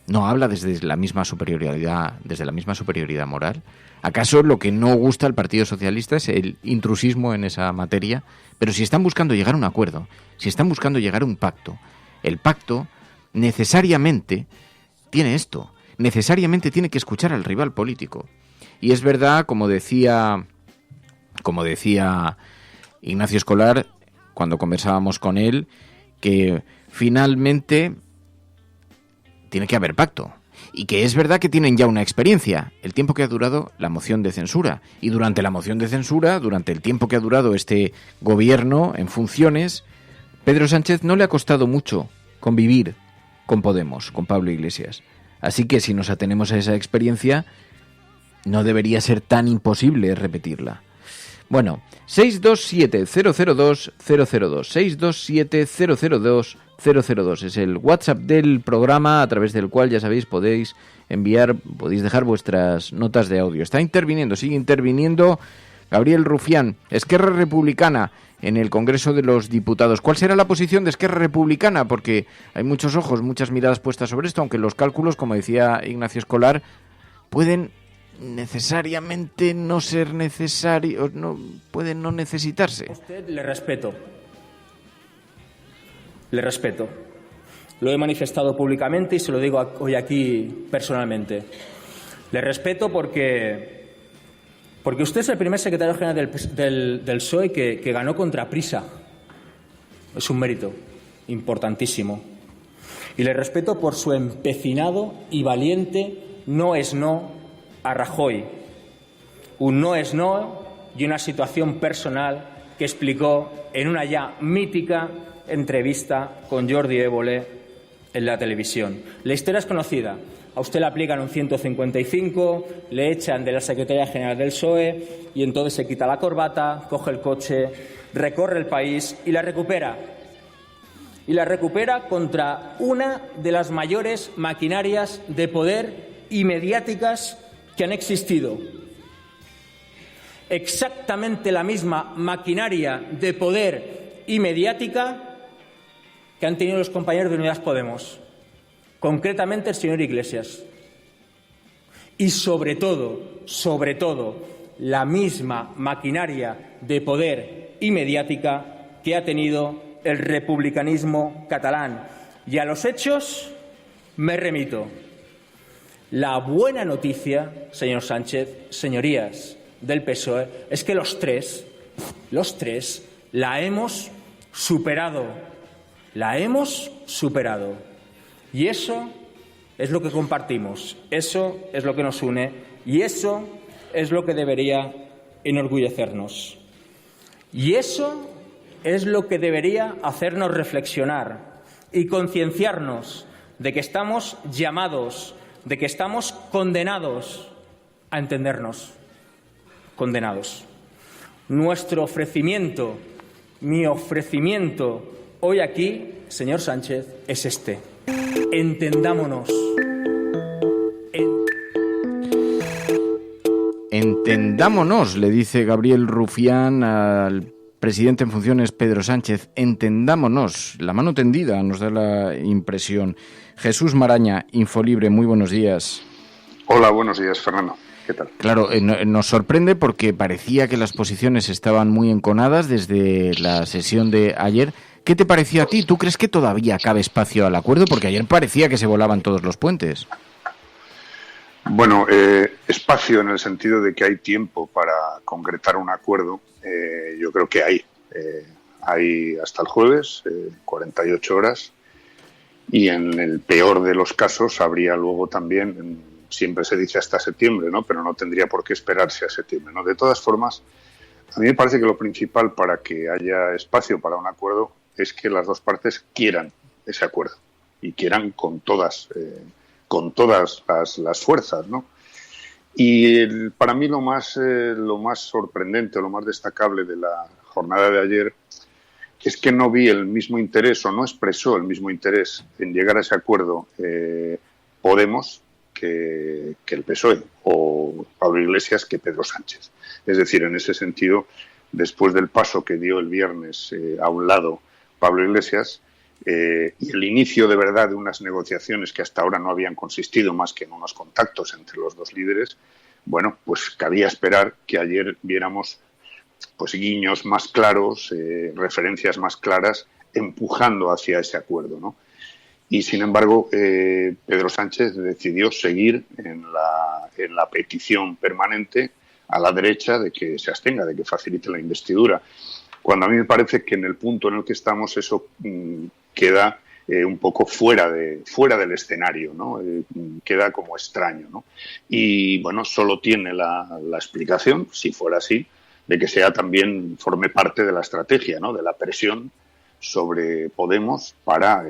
¿No habla desde la misma superioridad moral? ¿Acaso lo que no gusta al Partido Socialista es el intrusismo en esa materia? Pero si están buscando llegar a un acuerdo, si están buscando llegar a un pacto, el pacto necesariamente tiene esto, necesariamente tiene que escuchar al rival político. Y es verdad, como decía Ignacio Escolar cuando conversábamos con él, que finalmente tiene que haber pacto. Y que es verdad que tienen ya una experiencia, el tiempo que ha durado la moción de censura. Y durante la moción de censura, durante el tiempo que ha durado este gobierno en funciones, Pedro Sánchez no le ha costado mucho convivir con Podemos, con Pablo Iglesias. Así que si nos atenemos a esa experiencia, no debería ser tan imposible repetirla. Bueno, 627-002-002, 627-002-002 es el WhatsApp del programa, a través del cual, ya sabéis, podéis dejar vuestras notas de audio. Sigue interviniendo Gabriel Rufián, Esquerra Republicana, en el Congreso de los Diputados. ¿Cuál será la posición de Esquerra Republicana? Porque hay muchos ojos, muchas miradas puestas sobre esto, aunque los cálculos, como decía Ignacio Escolar, pueden necesariamente no ser necesarios, pueden no necesitarse. A usted le respeto. Lo he manifestado públicamente y se lo digo hoy aquí personalmente. Le respeto porque usted es el primer secretario general del PSOE que ganó contra prisa. Es un mérito importantísimo. Y le respeto por su empecinado y valiente no es no a Rajoy. Un no es no y una situación personal que explicó en una ya mítica entrevista con Jordi Évole en la televisión. La historia es conocida. A usted le aplican un 155, le echan de la Secretaría General del PSOE y entonces se quita la corbata, coge el coche, recorre el país y la recupera. Y la recupera contra una de las mayores maquinarias de poder y mediáticas que han existido. Exactamente la misma maquinaria de poder y mediática que han tenido los compañeros de Unidas Podemos, concretamente el señor Iglesias. Y sobre todo, la misma maquinaria de poder y mediática que ha tenido el republicanismo catalán. Y a los hechos me remito. La buena noticia, señor Sánchez, señorías del PSOE, es que los tres, la hemos superado. La hemos superado. Y eso es lo que compartimos, eso es lo que nos une y eso es lo que debería enorgullecernos. Y eso es lo que debería hacernos reflexionar y concienciarnos de que estamos llamados, de que estamos condenados a entendernos. Condenados. Nuestro ofrecimiento, mi ofrecimiento hoy aquí, señor Sánchez, es este. Entendámonos. Entendámonos, le dice Gabriel Rufián al presidente en funciones Pedro Sánchez. Entendámonos. La mano tendida nos da la impresión. Jesús Maraña, Infolibre, muy buenos días. Hola, buenos días, Fernando. ¿Qué tal? Claro, nos sorprende porque parecía que las posiciones estaban muy enconadas desde la sesión de ayer. ¿Qué te pareció a ti? ¿Tú crees que todavía cabe espacio al acuerdo? Porque ayer parecía que se volaban todos los puentes. Bueno, espacio en el sentido de que hay tiempo para concretar un acuerdo. Yo creo que hay. Hay hasta el jueves, 48 horas. Y en el peor de los casos habría luego también, siempre se dice hasta septiembre, ¿no? Pero no tendría por qué esperarse a septiembre, ¿no? De todas formas, a mí me parece que lo principal para que haya espacio para un acuerdo es que las dos partes quieran ese acuerdo y quieran con todas las fuerzas, ¿no? Y para mí lo más sorprendente, lo más destacable de la jornada de ayer es que no vi el mismo interés o no expresó el mismo interés en llegar a ese acuerdo Podemos que el PSOE o Pablo Iglesias que Pedro Sánchez. Es decir, en ese sentido, después del paso que dio el viernes a un lado Pablo Iglesias y el inicio de verdad de unas negociaciones que hasta ahora no habían consistido más que en unos contactos entre los dos líderes, bueno, pues cabía esperar que ayer viéramos pues guiños más claros, referencias más claras, empujando hacia ese acuerdo, ¿no? Y sin embargo, Pedro Sánchez decidió seguir en la petición permanente a la derecha de que se abstenga, de que facilite la investidura. Cuando a mí me parece que en el punto en el que estamos eso queda un poco fuera del escenario, ¿no? Queda como extraño, ¿no? Y bueno, solo tiene la explicación, si fuera así, de que también forme parte de la estrategia, ¿no? De la presión sobre Podemos para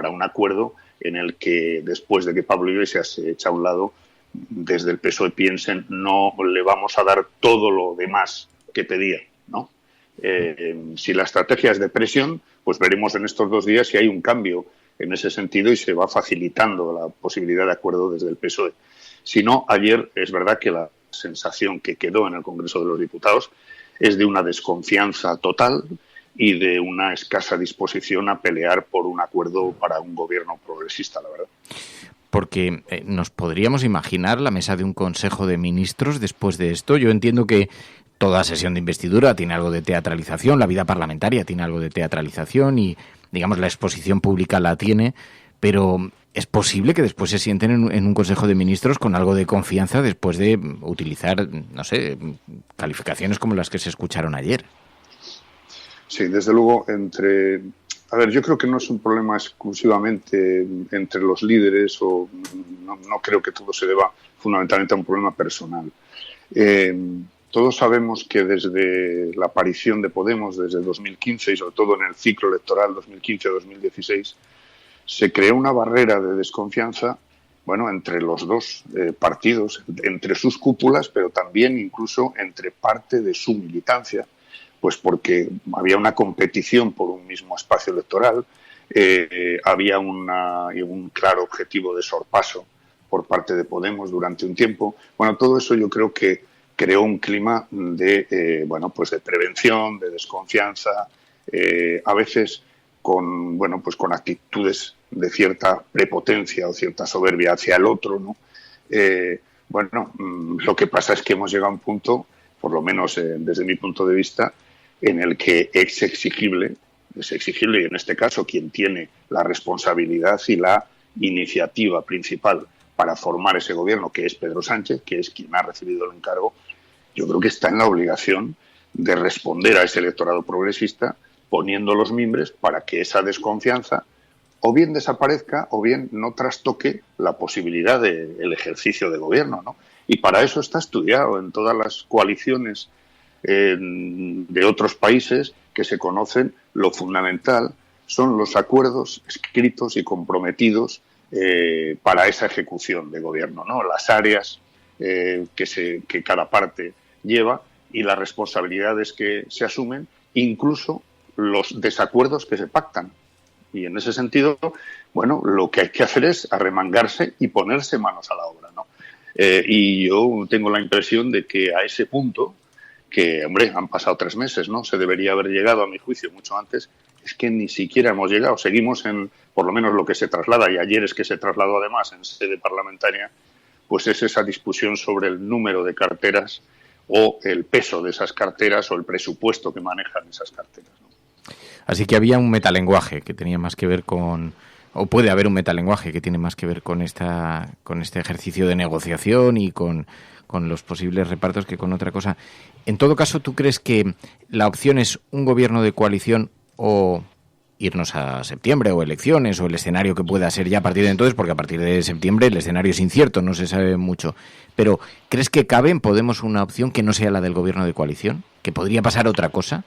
un acuerdo en el que después de que Pablo Iglesias se echa a un lado, desde el PSOE piensen no le vamos a dar todo lo demás que pedía, ¿no? Si la estrategia es de presión, pues veremos en estos 2 días si hay un cambio en ese sentido y se va facilitando la posibilidad de acuerdo desde el PSOE. Si no, ayer es verdad que la sensación que quedó en el Congreso de los Diputados es de una desconfianza total y de una escasa disposición a pelear por un acuerdo para un gobierno progresista, la verdad. Porque nos podríamos imaginar la mesa de un Consejo de Ministros después de esto. Yo entiendo que toda sesión de investidura tiene algo de teatralización, la vida parlamentaria tiene algo de teatralización y, digamos, la exposición pública la tiene, pero ¿es posible que después se sienten en un Consejo de Ministros con algo de confianza después de utilizar, no sé, calificaciones como las que se escucharon ayer? Sí, desde luego, a ver, yo creo que no es un problema exclusivamente entre los líderes o no creo que todo se deba fundamentalmente a un problema personal. Todos sabemos que desde la aparición de Podemos, desde 2015 y sobre todo en el ciclo electoral 2015-2016, se creó una barrera de desconfianza, bueno, entre los dos partidos, entre sus cúpulas, pero también incluso entre parte de su militancia, pues porque había una competición por un mismo espacio electoral, había un claro objetivo de sorpaso por parte de Podemos durante un tiempo. Bueno, todo eso yo creo que creó un clima de prevención, de desconfianza, a veces con actitudes de cierta prepotencia o cierta soberbia hacia el otro, ¿no? Lo que pasa es que hemos llegado a un punto, por lo menos desde mi punto de vista, en el que es exigible es exigible, y en este caso quien tiene la responsabilidad y la iniciativa principal para formar ese gobierno, que es Pedro Sánchez, que es quien ha recibido el encargo, yo creo que está en la obligación de responder a ese electorado progresista poniendo los mimbres para que esa desconfianza o bien desaparezca o bien no trastoque la posibilidad del ejercicio de gobierno, ¿no? Y para eso está estudiado en todas las coaliciones de otros países que se conocen. Lo fundamental son los acuerdos escritos y comprometidos para esa ejecución de gobierno, ¿no? Las áreas que cada parte lleva y las responsabilidades que se asumen, incluso los desacuerdos que se pactan. Y en ese sentido, bueno, lo que hay que hacer es arremangarse y ponerse manos a la obra, ¿no? Y yo tengo la impresión de que a ese punto, que, hombre, han pasado 3 meses, ¿no? Se debería haber llegado, a mi juicio, mucho antes, es que ni siquiera hemos llegado. Seguimos en, por lo menos lo que se traslada, y ayer es que se trasladó además en sede parlamentaria, pues es esa discusión sobre el número de carteras o el peso de esas carteras o el presupuesto que manejan esas carteras, ¿no? Así que había un metalenguaje que tenía más que ver con, o puede haber un metalenguaje que tiene más que ver con este ejercicio de negociación y con los posibles repartos que con otra cosa. En todo caso, ¿tú crees que la opción es un gobierno de coalición o irnos a septiembre o elecciones o el escenario que pueda ser ya a partir de entonces? Porque a partir de septiembre el escenario es incierto, no se sabe mucho. Pero ¿crees que cabe en Podemos una opción que no sea la del gobierno de coalición? ¿Que podría pasar otra cosa?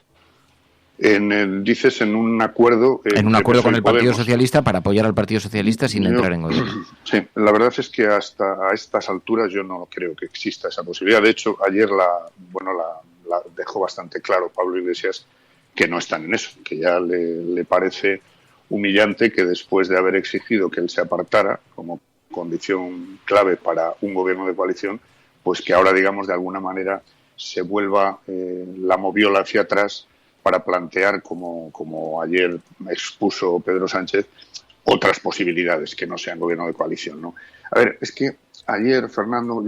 Dices en un acuerdo... en un acuerdo con el Partido Socialista para apoyar al Partido Socialista sin entrar en gobierno. Sí, la verdad es que hasta a estas alturas yo no creo que exista esa posibilidad. De hecho, ayer la dejó bastante claro Pablo Iglesias que no están en eso, que ya le parece humillante que después de haber exigido que él se apartara como condición clave para un gobierno de coalición, pues que ahora, digamos, de alguna manera se vuelva la moviola hacia atrás para plantear, como ayer expuso Pedro Sánchez, otras posibilidades que no sean gobierno de coalición, ¿no? A ver, es que ayer, Fernando,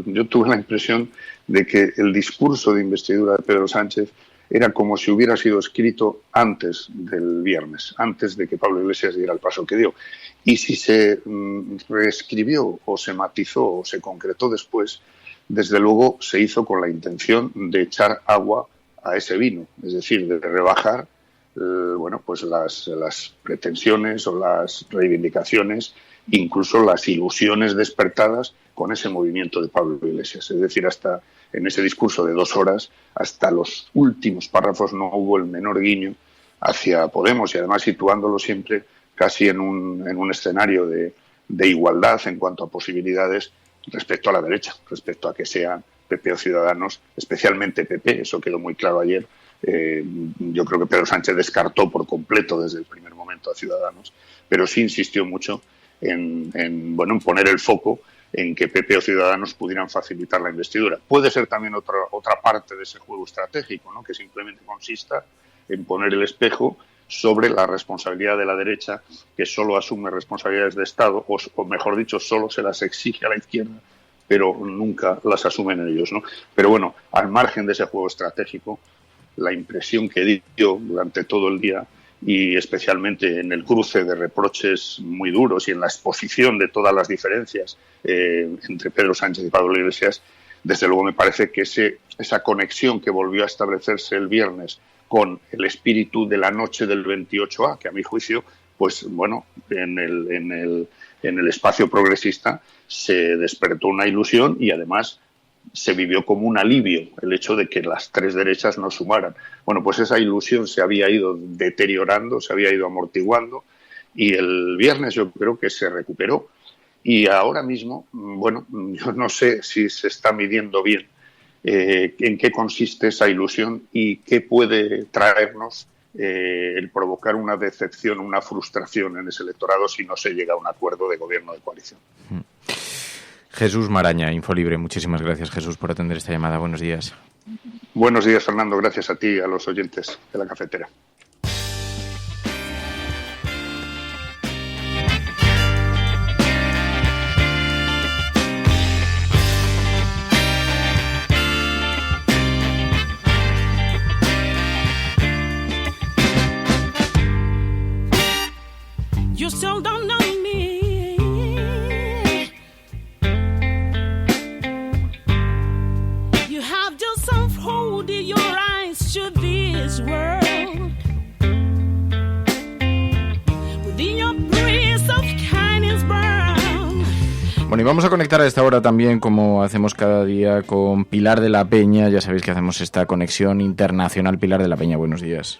yo tuve la impresión de que el discurso de investidura de Pedro Sánchez era como si hubiera sido escrito antes del viernes, antes de que Pablo Iglesias diera el paso que dio. Y si se reescribió o se matizó o se concretó después, desde luego se hizo con la intención de echar agua a ese vino, es decir, de rebajar pues las pretensiones o las reivindicaciones, incluso las ilusiones despertadas con ese movimiento de Pablo Iglesias. Es decir, hasta en ese discurso de 2 horas, hasta los últimos párrafos no hubo el menor guiño hacia Podemos, y además situándolo siempre casi en un escenario de igualdad en cuanto a posibilidades respecto a la derecha, respecto a que sean PP o Ciudadanos, especialmente PP, eso quedó muy claro ayer. Yo creo que Pedro Sánchez descartó por completo desde el primer momento a Ciudadanos, pero sí insistió mucho en poner el foco en que PP o Ciudadanos pudieran facilitar la investidura. Puede ser también otra parte de ese juego estratégico, ¿no?, que simplemente consista en poner el espejo sobre la responsabilidad de la derecha, que solo asume responsabilidades de Estado, o mejor dicho, solo se las exige a la izquierda, pero nunca las asumen ellos, ¿no? Pero bueno, al margen de ese juego estratégico, la impresión que dio durante todo el día, y especialmente en el cruce de reproches muy duros y en la exposición de todas las diferencias entre Pedro Sánchez y Pablo Iglesias, desde luego me parece que esa conexión que volvió a establecerse el viernes con el espíritu de la noche del 28A, que a mi juicio, pues bueno, en el espacio progresista se despertó una ilusión y además se vivió como un alivio el hecho de que las 3 derechas no sumaran. Bueno, pues esa ilusión se había ido deteriorando, se había ido amortiguando, y el viernes yo creo que se recuperó. Y ahora mismo, bueno, yo no sé si se está midiendo bien en qué consiste esa ilusión y qué puede traernos el provocar una decepción, una frustración en ese electorado si no se llega a un acuerdo de gobierno de coalición. Jesús Maraña, Infolibre. Muchísimas gracias, Jesús, por atender esta llamada. Buenos días. Buenos días, Fernando. Gracias a ti y a los oyentes de La Cafetera. should this world. Within your praise of kindness burn. Bueno, y vamos a conectar a esta hora también, como hacemos cada día, con Pilar de la Peña. Ya sabéis que hacemos esta conexión internacional. Pilar de la Peña, buenos días.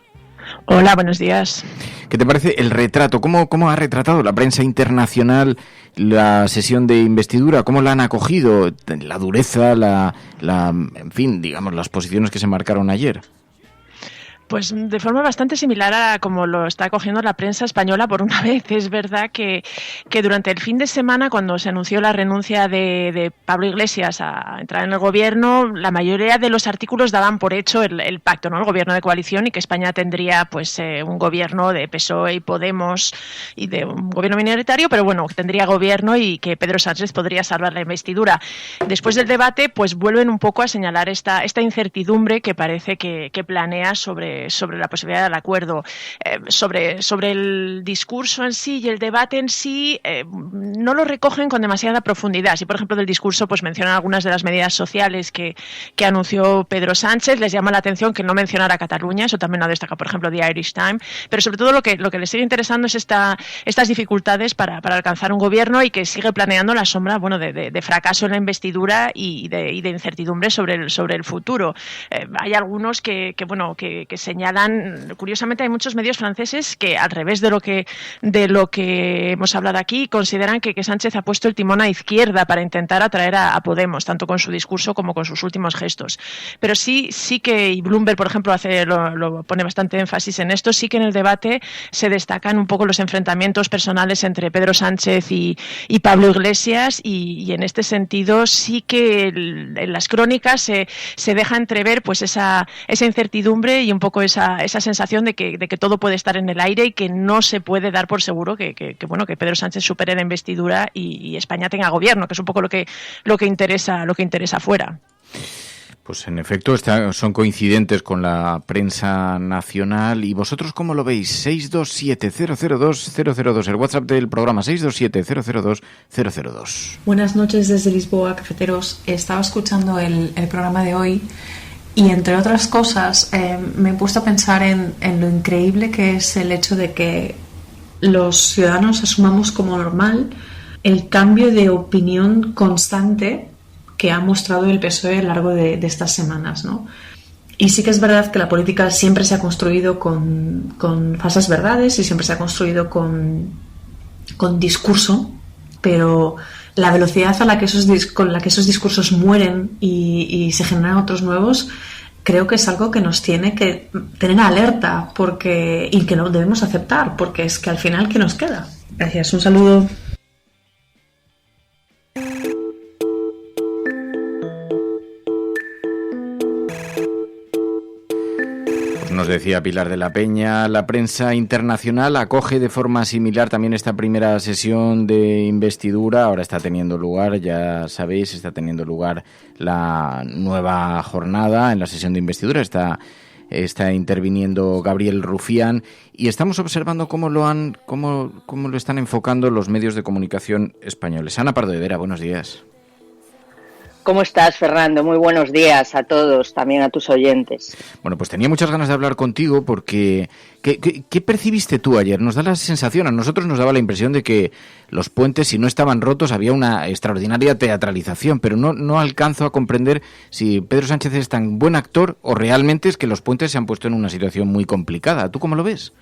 Hola, buenos días. ¿Qué te parece el retrato? ¿Cómo ha retratado la prensa internacional la sesión de investidura? ¿Cómo la han acogido? La dureza, en fin, digamos, las posiciones que se marcaron ayer. Pues de forma bastante similar a como lo está cogiendo la prensa española por una vez. Es verdad que durante el fin de semana, cuando se anunció la renuncia de Pablo Iglesias a entrar en el gobierno, la mayoría de los artículos daban por hecho el pacto, ¿no? El gobierno de coalición, y que España tendría pues un gobierno de PSOE y Podemos y de un gobierno minoritario, pero bueno, que tendría gobierno y que Pedro Sánchez podría salvar la investidura. Después del debate, pues vuelven un poco a señalar esta incertidumbre que parece que planea sobre la posibilidad del acuerdo. Sobre el discurso en sí y el debate en sí, no lo recogen con demasiada profundidad. Si, por ejemplo, del discurso pues mencionan algunas de las medidas sociales que anunció Pedro Sánchez, les llama la atención que no mencionara Cataluña, eso también lo destaca, por ejemplo, The Irish Times, pero sobre todo lo que les sigue interesando es estas dificultades para alcanzar un gobierno, y que sigue planeando la sombra, bueno, de fracaso en la investidura y de incertidumbre sobre el futuro. Hay algunos que señalan, curiosamente hay muchos medios franceses que, al revés de lo que hemos hablado aquí, consideran que Sánchez ha puesto el timón a izquierda para intentar atraer a Podemos, tanto con su discurso como con sus últimos gestos. Pero sí que, y Bloomberg, por ejemplo, lo pone bastante énfasis en esto, sí que en el debate se destacan un poco los enfrentamientos personales entre Pedro Sánchez y Pablo Iglesias, y en este sentido sí que en las crónicas se deja entrever pues esa incertidumbre y un poco esa sensación de que todo puede estar en el aire y que no se puede dar por seguro que Pedro Sánchez supere la investidura y España tenga gobierno, que es un poco lo que interesa afuera. Pues en efecto son coincidentes con la prensa nacional. ¿Y vosotros cómo lo veis? 627-002-002, el WhatsApp del programa, 627-002-002. Buenas noches desde Lisboa, cafeteros. Estaba escuchando el programa de hoy y, entre otras cosas, me he puesto a pensar en lo increíble que es el hecho de que los ciudadanos asumamos como normal el cambio de opinión constante que ha mostrado el PSOE a lo largo de estas semanas, ¿no? Y sí que es verdad que la política siempre se ha construido con falsas verdades y siempre se ha construido con discurso, pero la velocidad con la que esos discursos mueren y se generan otros nuevos, creo que es algo que nos tiene que tener alerta y que no debemos aceptar, porque es que al final, ¿qué nos queda? Gracias, un saludo. Nos decía Pilar de la Peña, la prensa internacional acoge de forma similar también esta primera sesión de investidura. Ahora está teniendo lugar, ya sabéis, la nueva jornada en la sesión de investidura. Está interviniendo Gabriel Rufián y estamos observando cómo lo están enfocando los medios de comunicación españoles. Ana Pardo de Vera, buenos días. ¿Cómo estás, Fernando? Muy buenos días a todos, también a tus oyentes. Bueno, pues tenía muchas ganas de hablar contigo porque ¿qué percibiste tú ayer? Nos da la sensación, a nosotros nos daba la impresión de que los puentes, si no estaban rotos, había una extraordinaria teatralización, pero no alcanzo a comprender si Pedro Sánchez es tan buen actor o realmente es que los puentes se han puesto en una situación muy complicada. ¿Tú cómo lo ves?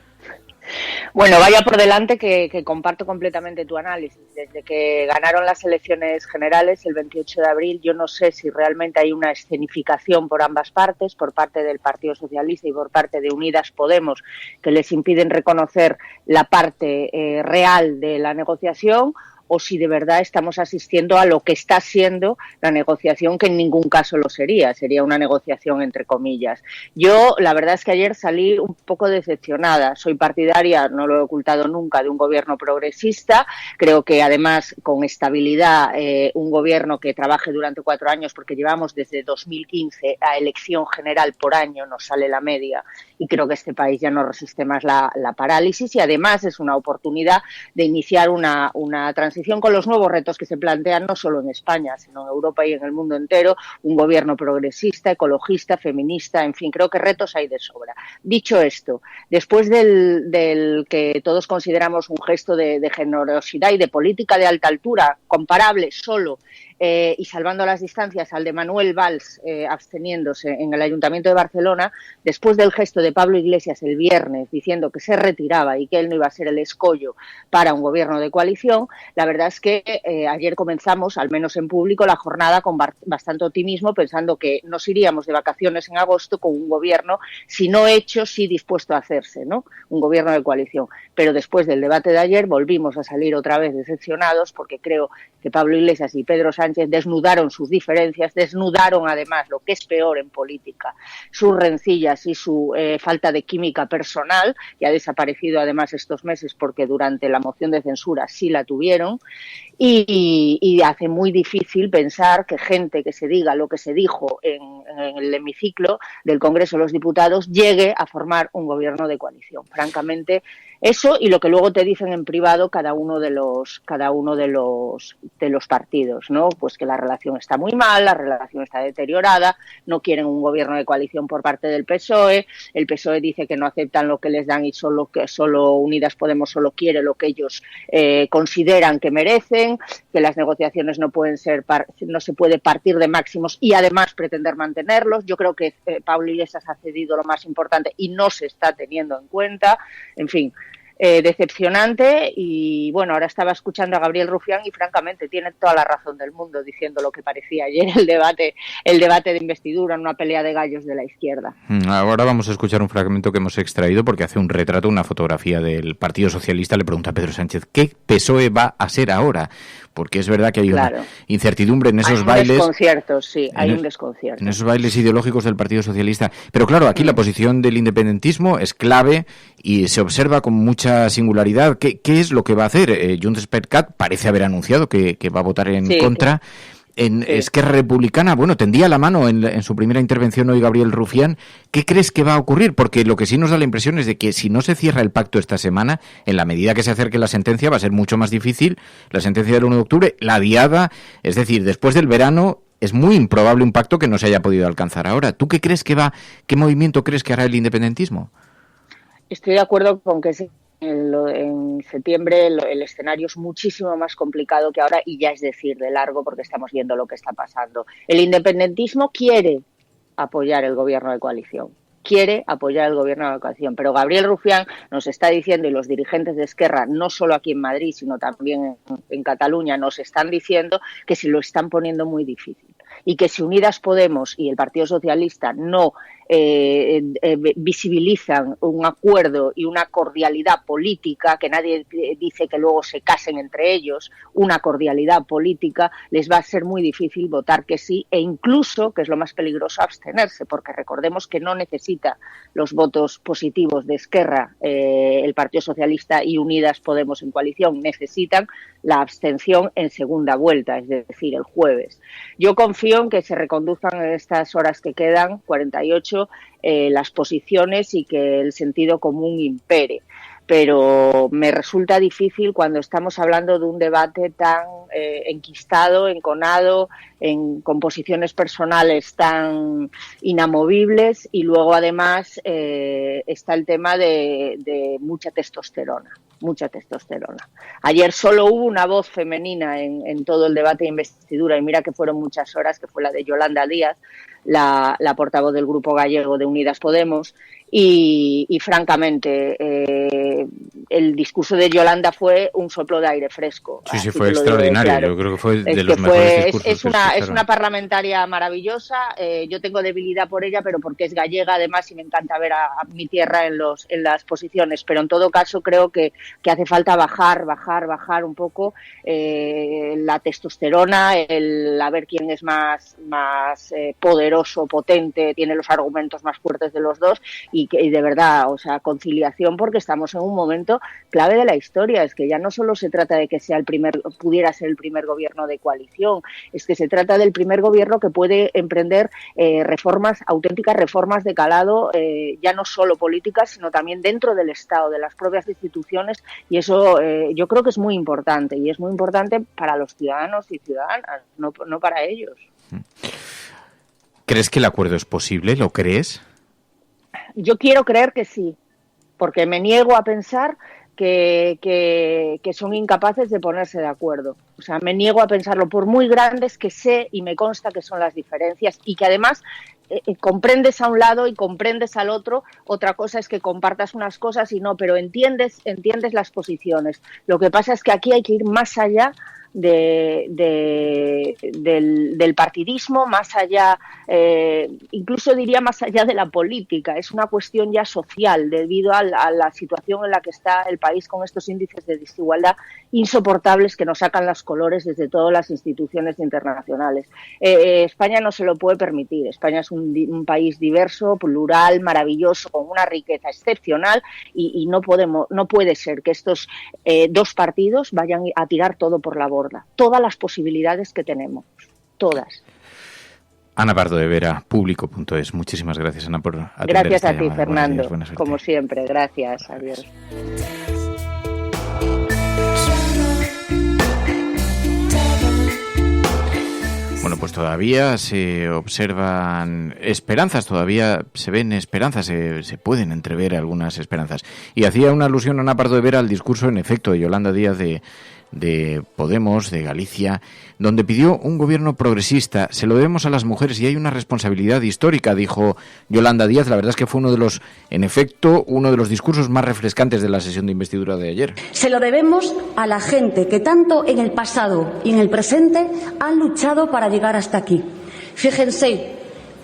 Bueno, vaya por delante que comparto completamente tu análisis. Desde que ganaron las elecciones generales el 28 de abril, yo no sé si realmente hay una escenificación por ambas partes, por parte del Partido Socialista y por parte de Unidas Podemos, que les impiden reconocer la parte real de la negociación, o si de verdad estamos asistiendo a lo que está siendo la negociación, que en ningún caso lo sería una negociación entre comillas. Yo, la verdad es que ayer salí un poco decepcionada. Soy partidaria, no lo he ocultado nunca, de un gobierno progresista. Creo que además con estabilidad, un gobierno que trabaje durante 4 años, porque llevamos desde 2015 a elección general por año, nos sale la media, y creo que este país ya no resiste más la parálisis, y además es una oportunidad de iniciar una transición oposición con los nuevos retos que se plantean no solo en España, sino en Europa y en el mundo entero, un gobierno progresista, ecologista, feminista, en fin, creo que retos hay de sobra. Dicho esto, después del que todos consideramos un gesto de generosidad y de política de alta altura, comparable solo y salvando las distancias al de Manuel Valls absteniéndose en el Ayuntamiento de Barcelona, después del gesto de Pablo Iglesias el viernes diciendo que se retiraba y que él no iba a ser el escollo para un gobierno de coalición, la verdad es que ayer comenzamos, al menos en público, la jornada con bastante optimismo, pensando que nos iríamos de vacaciones en agosto con un gobierno, si no hecho, sí dispuesto a hacerse, ¿no? Un gobierno de coalición. Pero después del debate de ayer volvimos a salir otra vez decepcionados, porque creo que Pablo Iglesias y Pedro Sánchez desnudaron sus diferencias, desnudaron además lo que es peor en política, sus rencillas y su falta de química personal, que ha desaparecido además estos meses porque durante la moción de censura sí la tuvieron, y hace muy difícil pensar que gente que se diga lo que se dijo en el hemiciclo del Congreso de los Diputados llegue a formar un gobierno de coalición. Francamente, eso y lo que luego te dicen en privado cada uno de los partidos, ¿no? Pues que la relación está muy mal, la relación está deteriorada, no quieren un gobierno de coalición por parte del PSOE, el PSOE dice que no aceptan lo que les dan y solo Unidas Podemos solo quiere lo que ellos consideran que merecen, que las negociaciones no se puede partir de máximos y además pretender mantenerlos. Yo creo que Pablo Iglesias ha cedido lo más importante y no se está teniendo en cuenta. En fin, decepcionante. Y bueno, ahora estaba escuchando a Gabriel Rufián y francamente tiene toda la razón del mundo diciendo lo que parecía ayer el debate de investidura, en una pelea de gallos de la izquierda. Ahora vamos a escuchar un fragmento que hemos extraído porque hace un retrato, una fotografía del Partido Socialista. Le pregunta a Pedro Sánchez, ¿qué PSOE va a ser ahora? Porque es verdad que hay una incertidumbre en esos bailes. Hay un desconcierto, sí, hay un desconcierto. En esos bailes ideológicos del Partido Socialista. Pero claro, aquí la posición del independentismo es clave y se observa con mucha singularidad. ¿Qué es lo que va a hacer? Junts per Cat parece haber anunciado que va a votar en contra. En Esquerra Republicana, bueno, tendía la mano en su primera intervención hoy Gabriel Rufián. ¿Qué crees que va a ocurrir? Porque lo que sí nos da la impresión es de que si no se cierra el pacto esta semana, en la medida que se acerque la sentencia va a ser mucho más difícil. La sentencia del 1 de octubre, la diada, es decir, después del verano, es muy improbable un pacto que no se haya podido alcanzar ahora. ¿Tú qué movimiento crees que hará el independentismo? Estoy de acuerdo con que en septiembre el escenario es muchísimo más complicado que ahora y ya es decir de largo porque estamos viendo lo que está pasando. El independentismo quiere apoyar el gobierno de coalición, pero Gabriel Rufián nos está diciendo, y los dirigentes de Esquerra, no solo aquí en Madrid, sino también en Cataluña, nos están diciendo que se lo están poniendo muy difícil y que si Unidas Podemos y el Partido Socialista no visibilizan un acuerdo y una cordialidad política, que nadie dice que luego se casen entre ellos, una cordialidad política, les va a ser muy difícil votar que sí e incluso, que es lo más peligroso, abstenerse, porque recordemos que no necesita los votos positivos de Esquerra, el Partido Socialista y Unidas Podemos en coalición, necesitan la abstención en segunda vuelta, es decir, el jueves. Yo confío en que se reconduzcan en estas horas que quedan, 48, las posiciones y que el sentido común impere. Pero me resulta difícil cuando estamos hablando de un debate tan enquistado, enconado, con posiciones personales tan inamovibles y luego además está el tema de mucha testosterona. Ayer solo hubo una voz femenina en todo el debate de investidura y mira que fueron muchas horas, que fue la de Yolanda Díaz, la portavoz del Grupo Gallego de Unidas Podemos y francamente el discurso de Yolanda fue un soplo de aire fresco. Sí, fue extraordinario. Claro. Yo creo que fue de los mejores discursos. Es una parlamentaria maravillosa. Yo tengo debilidad por ella, pero porque es gallega además y me encanta ver a mi tierra en las posiciones. Pero en todo caso creo que hace falta bajar un poco la testosterona, a ver quién es más poderoso poderoso, potente, tiene los argumentos más fuertes de los dos y de verdad, o sea, conciliación, porque estamos en un momento clave de la historia. Es que ya no solo se trata de que pudiera ser el primer gobierno de coalición, es que se trata del primer gobierno que puede emprender auténticas reformas de calado, ya no solo políticas, sino también dentro del Estado, de las propias instituciones, y eso yo creo que es muy importante, y es muy importante para los ciudadanos y ciudadanas, no para ellos. ¿Crees que el acuerdo es posible? ¿Lo crees? Yo quiero creer que sí, porque me niego a pensar que son incapaces de ponerse de acuerdo. O sea, me niego a pensarlo, por muy grandes que sé y me consta que son las diferencias, y que además comprendes a un lado y comprendes al otro. Otra cosa es que compartas unas cosas y no, pero entiendes las posiciones. Lo que pasa es que aquí hay que ir más allá del partidismo, más allá, incluso diría más allá de la política. Es una cuestión ya social, debido a la situación en la que está el país, con estos índices de desigualdad insoportables que nos sacan los colores desde todas las instituciones internacionales. España no se lo puede permitir. España es un país diverso, plural, maravilloso, con una riqueza excepcional, y no puede ser que estos dos partidos vayan a tirar todo por la borda. Todas las posibilidades que tenemos, todas. Ana Pardo de Vera, Público.es. Muchísimas gracias, Ana, por atender. Gracias a ti, llamada. Fernando. Buenas días, como siempre, gracias. Adiós. Bueno, pues todavía se observan esperanzas, todavía se ven esperanzas, se pueden entrever algunas esperanzas. Y hacía una alusión Ana Pardo de Vera al discurso, en efecto, de Yolanda Díaz de Podemos, de Galicia, donde pidió un gobierno progresista. Se lo debemos a las mujeres y hay una responsabilidad histórica, dijo Yolanda Díaz. La verdad es que fue uno de los discursos más refrescantes de la sesión de investidura de ayer. Se lo debemos a la gente que tanto en el pasado y en el presente han luchado para llegar hasta aquí. Fíjense,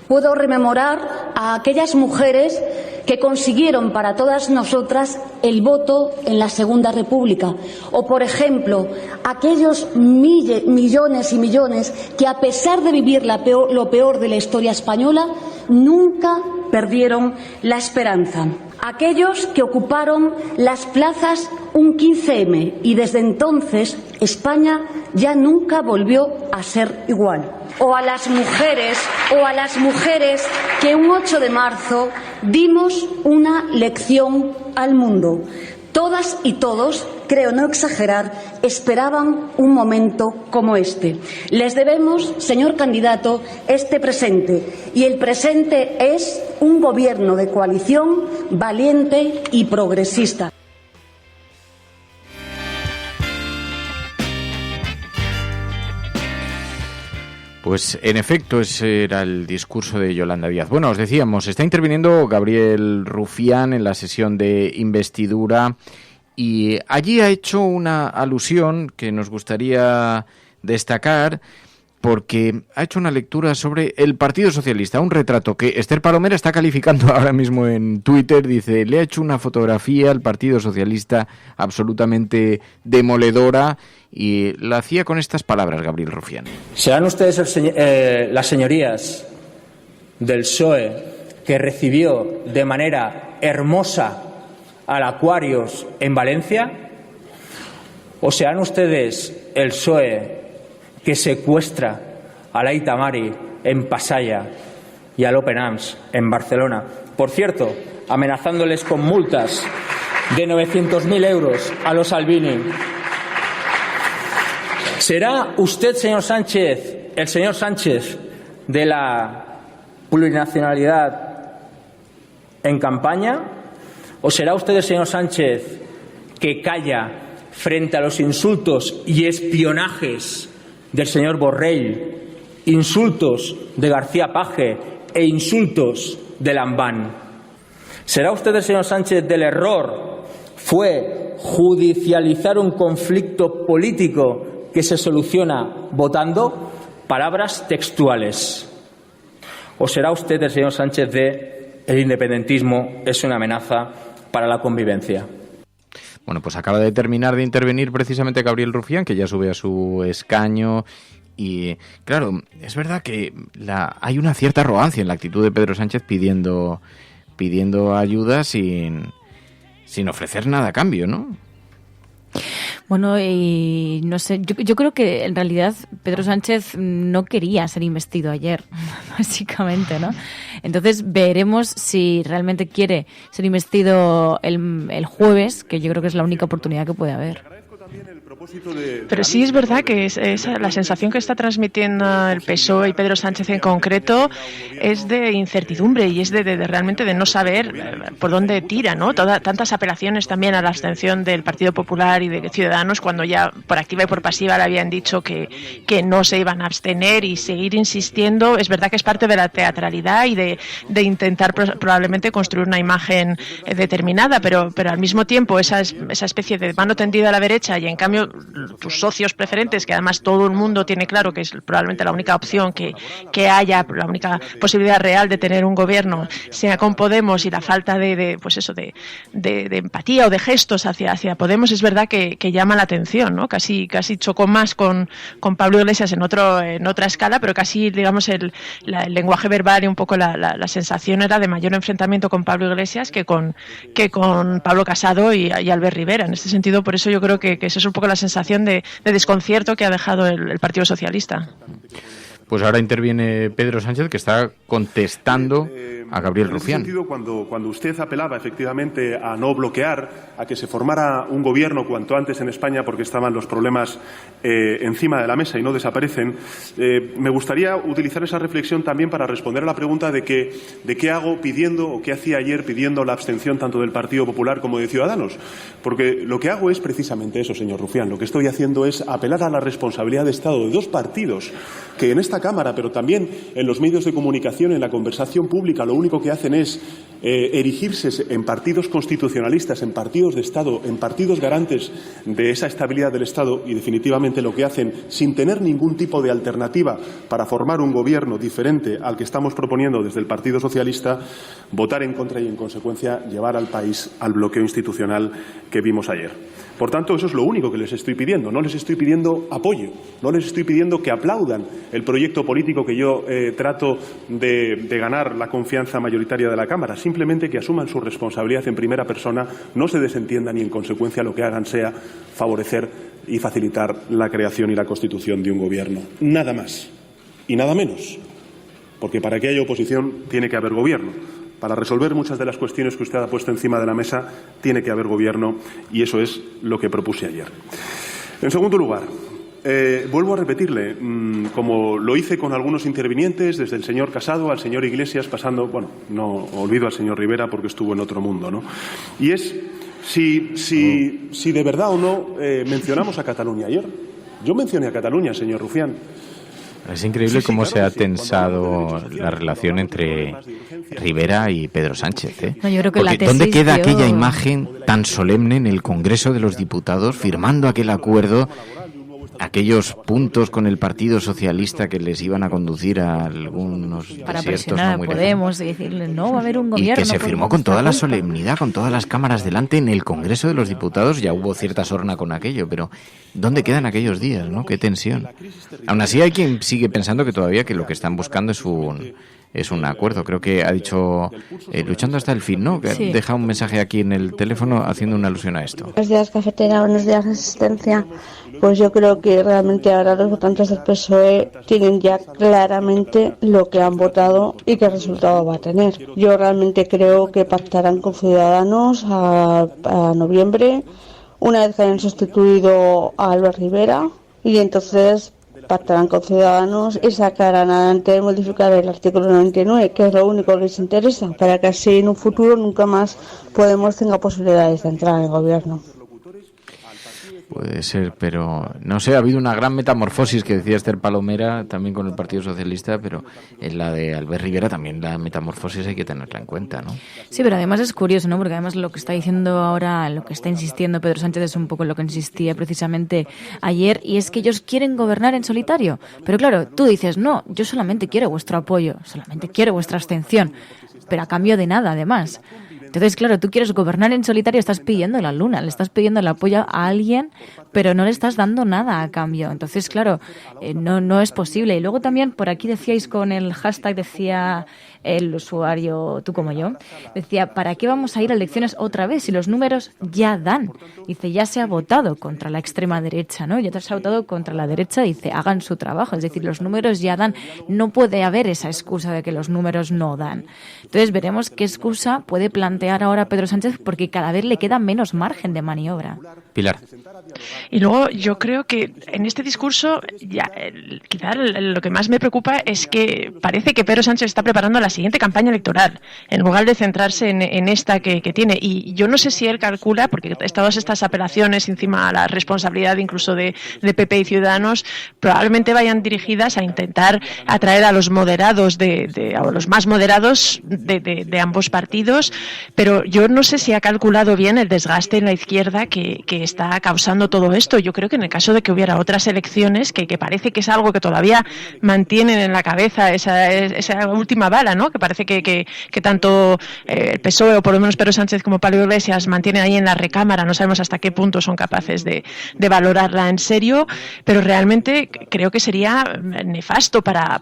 puedo rememorar a aquellas mujeres que consiguieron para todas nosotras el voto en la Segunda República. O, por ejemplo, aquellos millones y millones que, a pesar de vivir lo peor de la historia española, nunca perdieron la esperanza. Aquellos que ocuparon las plazas un 15M y desde entonces España ya nunca volvió a ser igual. O a las mujeres que un 8 de marzo dimos una lección al mundo. Todas y todos, creo no exagerar, esperaban un momento como este. Les debemos, señor candidato, este presente. Y el presente es un gobierno de coalición valiente y progresista. Pues en efecto ese era el discurso de Yolanda Díaz. Bueno, os decíamos, está interviniendo Gabriel Rufián en la sesión de investidura y allí ha hecho una alusión que nos gustaría destacar, porque ha hecho una lectura sobre el Partido Socialista, un retrato que Esther Palomera está calificando ahora mismo en Twitter. Dice, le ha hecho una fotografía al Partido Socialista absolutamente demoledora, y la hacía con estas palabras Gabriel Rufián. ¿Serán ustedes las señorías del PSOE que recibió de manera hermosa al Aquarius en Valencia? ¿O serán ustedes el PSOE que secuestra a Laita Mari en Pasaia y al Open Arms en Barcelona? Por cierto, amenazándoles con multas de 900.000 euros a los Salvini. ¿Será usted, señor Sánchez, el señor Sánchez de la plurinacionalidad en campaña? ¿O será usted el señor Sánchez que calla frente a los insultos y espionajes del señor Borrell, insultos de García Paje e insultos de Lambán? ¿Será usted el señor Sánchez del error fue judicializar un conflicto político que se soluciona votando? Palabras textuales. ¿O será usted el señor Sánchez de el independentismo es una amenaza para la convivencia? Bueno, pues acaba de terminar de intervenir precisamente Gabriel Rufián, que ya sube a su escaño Y claro, es verdad que hay una cierta arrogancia en la actitud de Pedro Sánchez pidiendo ayuda sin ofrecer nada a cambio, ¿no? Bueno, y no sé, yo creo que en realidad Pedro Sánchez no quería ser investido ayer, básicamente, ¿no? Entonces veremos si realmente quiere ser investido el jueves, que yo creo que es la única oportunidad que puede haber. Pero sí es verdad que es la sensación que está transmitiendo el PSOE y Pedro Sánchez en concreto es de incertidumbre y es de realmente de no saber por dónde tira, ¿no? Tantas apelaciones también a la abstención del Partido Popular y de Ciudadanos cuando ya por activa y por pasiva le habían dicho que no se iban a abstener y seguir insistiendo. Es verdad que es parte de la teatralidad y de intentar probablemente construir una imagen determinada, pero al mismo tiempo esa especie de mano tendida a la derecha y en cambio tus socios preferentes, que además todo el mundo tiene claro que es probablemente la única opción que haya, la única posibilidad real de tener un gobierno, sea con Podemos, y la falta de empatía o de gestos hacia Podemos, es verdad que llama la atención, ¿no? Casi chocó más con Pablo Iglesias en otra escala, pero casi, digamos, el lenguaje verbal y un poco la sensación era de mayor enfrentamiento con Pablo Iglesias que con Pablo Casado y Albert Rivera. En este sentido, por eso yo creo que esa es un poco la sensación de desconcierto que ha dejado el Partido Socialista. Pues ahora interviene Pedro Sánchez, que está contestando a Gabriel Rufián. En ese sentido, cuando usted apelaba efectivamente a no bloquear, a que se formara un gobierno cuanto antes en España porque estaban los problemas encima de la mesa y no desaparecen, me gustaría utilizar esa reflexión también para responder a la pregunta de qué hago pidiendo o qué hacía ayer pidiendo la abstención tanto del Partido Popular como de Ciudadanos. Porque lo que hago es precisamente eso, señor Rufián. Lo que estoy haciendo es apelar a la responsabilidad de Estado de dos partidos que en esta Cámara, pero también en los medios de comunicación, en la conversación pública, lo único que hacen es erigirse en partidos constitucionalistas, en partidos de Estado, en partidos garantes de esa estabilidad del Estado, y definitivamente lo que hacen, sin tener ningún tipo de alternativa para formar un gobierno diferente al que estamos proponiendo desde el Partido Socialista, votar en contra y, en consecuencia, llevar al país al bloqueo institucional que vimos ayer. Por tanto, eso es lo único que les estoy pidiendo. No les estoy pidiendo apoyo, no les estoy pidiendo que aplaudan el proyecto político que yo trato de ganar la confianza mayoritaria de la Cámara. Simplemente que asuman su responsabilidad en primera persona, no se desentiendan y, en consecuencia, lo que hagan sea favorecer y facilitar la creación y la constitución de un gobierno. Nada más y nada menos. Porque para que haya oposición tiene que haber gobierno. Para resolver muchas de las cuestiones que usted ha puesto encima de la mesa tiene que haber gobierno, y eso es lo que propuse ayer. En segundo lugar, vuelvo a repetirle, como lo hice con algunos intervinientes, desde el señor Casado al señor Iglesias, pasando, bueno, no olvido al señor Rivera porque estuvo en otro mundo, ¿no? Y es si de verdad o no mencionamos a Cataluña ayer. Yo mencioné a Cataluña, señor Rufián. Es increíble cómo se ha tensado la relación entre Rivera y Pedro Sánchez, ¿eh? No, yo creo que porque ¿dónde queda aquella imagen tan solemne en el Congreso de los Diputados firmando aquel acuerdo, aquellos puntos con el Partido Socialista que les iban a conducir a algunos para desiertos presionar no muy a Podemos y decirle no va a haber un gobierno? Y que se firmó con toda la solemnidad, con todas las cámaras delante en el Congreso de los Diputados. Ya hubo cierta sorna con aquello, pero ¿dónde quedan aquellos días, no? Qué tensión. Aún así hay quien sigue pensando que todavía que lo que están buscando es un acuerdo. Creo que ha dicho luchando hasta el fin, ¿no? Que Sí. deja un mensaje aquí en el teléfono haciendo una alusión a esto. Buenos días, cafetera, buenos días, Resistencia. Pues yo creo que realmente ahora los votantes del PSOE tienen ya claramente lo que han votado y qué resultado va a tener. Yo realmente creo que pactarán con Ciudadanos a noviembre, una vez que hayan sustituido a Albert Rivera, y entonces pactarán con Ciudadanos y sacarán adelante modificar el artículo 99, que es lo único que les interesa, para que así en un futuro nunca más Podemos tenga posibilidades de entrar en el gobierno. Puede ser, pero no sé, ha habido una gran metamorfosis que decía Esther Palomera también con el Partido Socialista, pero en la de Albert Rivera también la metamorfosis hay que tenerla en cuenta, ¿no? Sí, pero además es curioso, ¿no? Porque además lo que está diciendo ahora, lo que está insistiendo Pedro Sánchez es un poco lo que insistía precisamente ayer, y es que ellos quieren gobernar en solitario. Pero claro, tú dices, no, yo solamente quiero vuestro apoyo, solamente quiero vuestra abstención, pero a cambio de nada, además. Entonces, claro, tú quieres gobernar en solitario, estás pidiendo la luna, le estás pidiendo el apoyo a alguien, pero no le estás dando nada a cambio. Entonces, claro, no es posible. Y luego también, por aquí decíais con el hashtag, decía el usuario Tú como yo, decía, ¿para qué vamos a ir a elecciones otra vez si los números ya dan? Dice, ya se ha votado contra la extrema derecha, ¿no? Ya se ha votado contra la derecha, dice, hagan su trabajo. Es decir, los números ya dan. No puede haber esa excusa de que los números no dan. Entonces, veremos qué excusa puede plantear ahora Pedro Sánchez, porque cada vez le queda menos margen de maniobra. Pilar. Y luego yo creo que en este discurso quizá lo que más me preocupa es que parece que Pedro Sánchez está preparando la siguiente campaña electoral, en lugar de centrarse en esta que tiene. Y yo no sé si él calcula, porque todas estas apelaciones encima a la responsabilidad incluso de PP y Ciudadanos probablemente vayan dirigidas a intentar atraer a los moderados, a los más moderados de ambos partidos, pero yo no sé si ha calculado bien el desgaste en la izquierda que está causando todo esto. Yo creo que en el caso de que hubiera otras elecciones, que parece que es algo que todavía mantienen en la cabeza, esa última bala, ¿no? Que parece que tanto el PSOE o por lo menos Pedro Sánchez como Pablo Iglesias mantienen ahí en la recámara, no sabemos hasta qué punto son capaces de valorarla en serio, pero realmente creo que sería nefasto para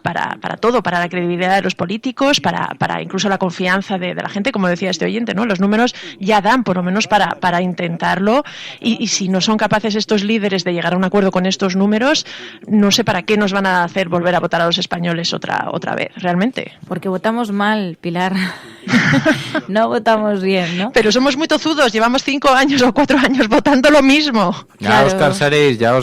todo, para la credibilidad de los políticos, para incluso la confianza de la gente, como decía este oyente, ¿no? Los números ya dan, por lo menos para intentarlo, y si no son capaces estos líderes de llegar a un acuerdo con estos números, no sé para qué nos van a hacer volver a votar a los españoles otra vez, realmente. Porque votamos mal, Pilar. No votamos bien, ¿no? Pero somos muy tozudos, llevamos 5 años o 4 años votando lo mismo. Ya os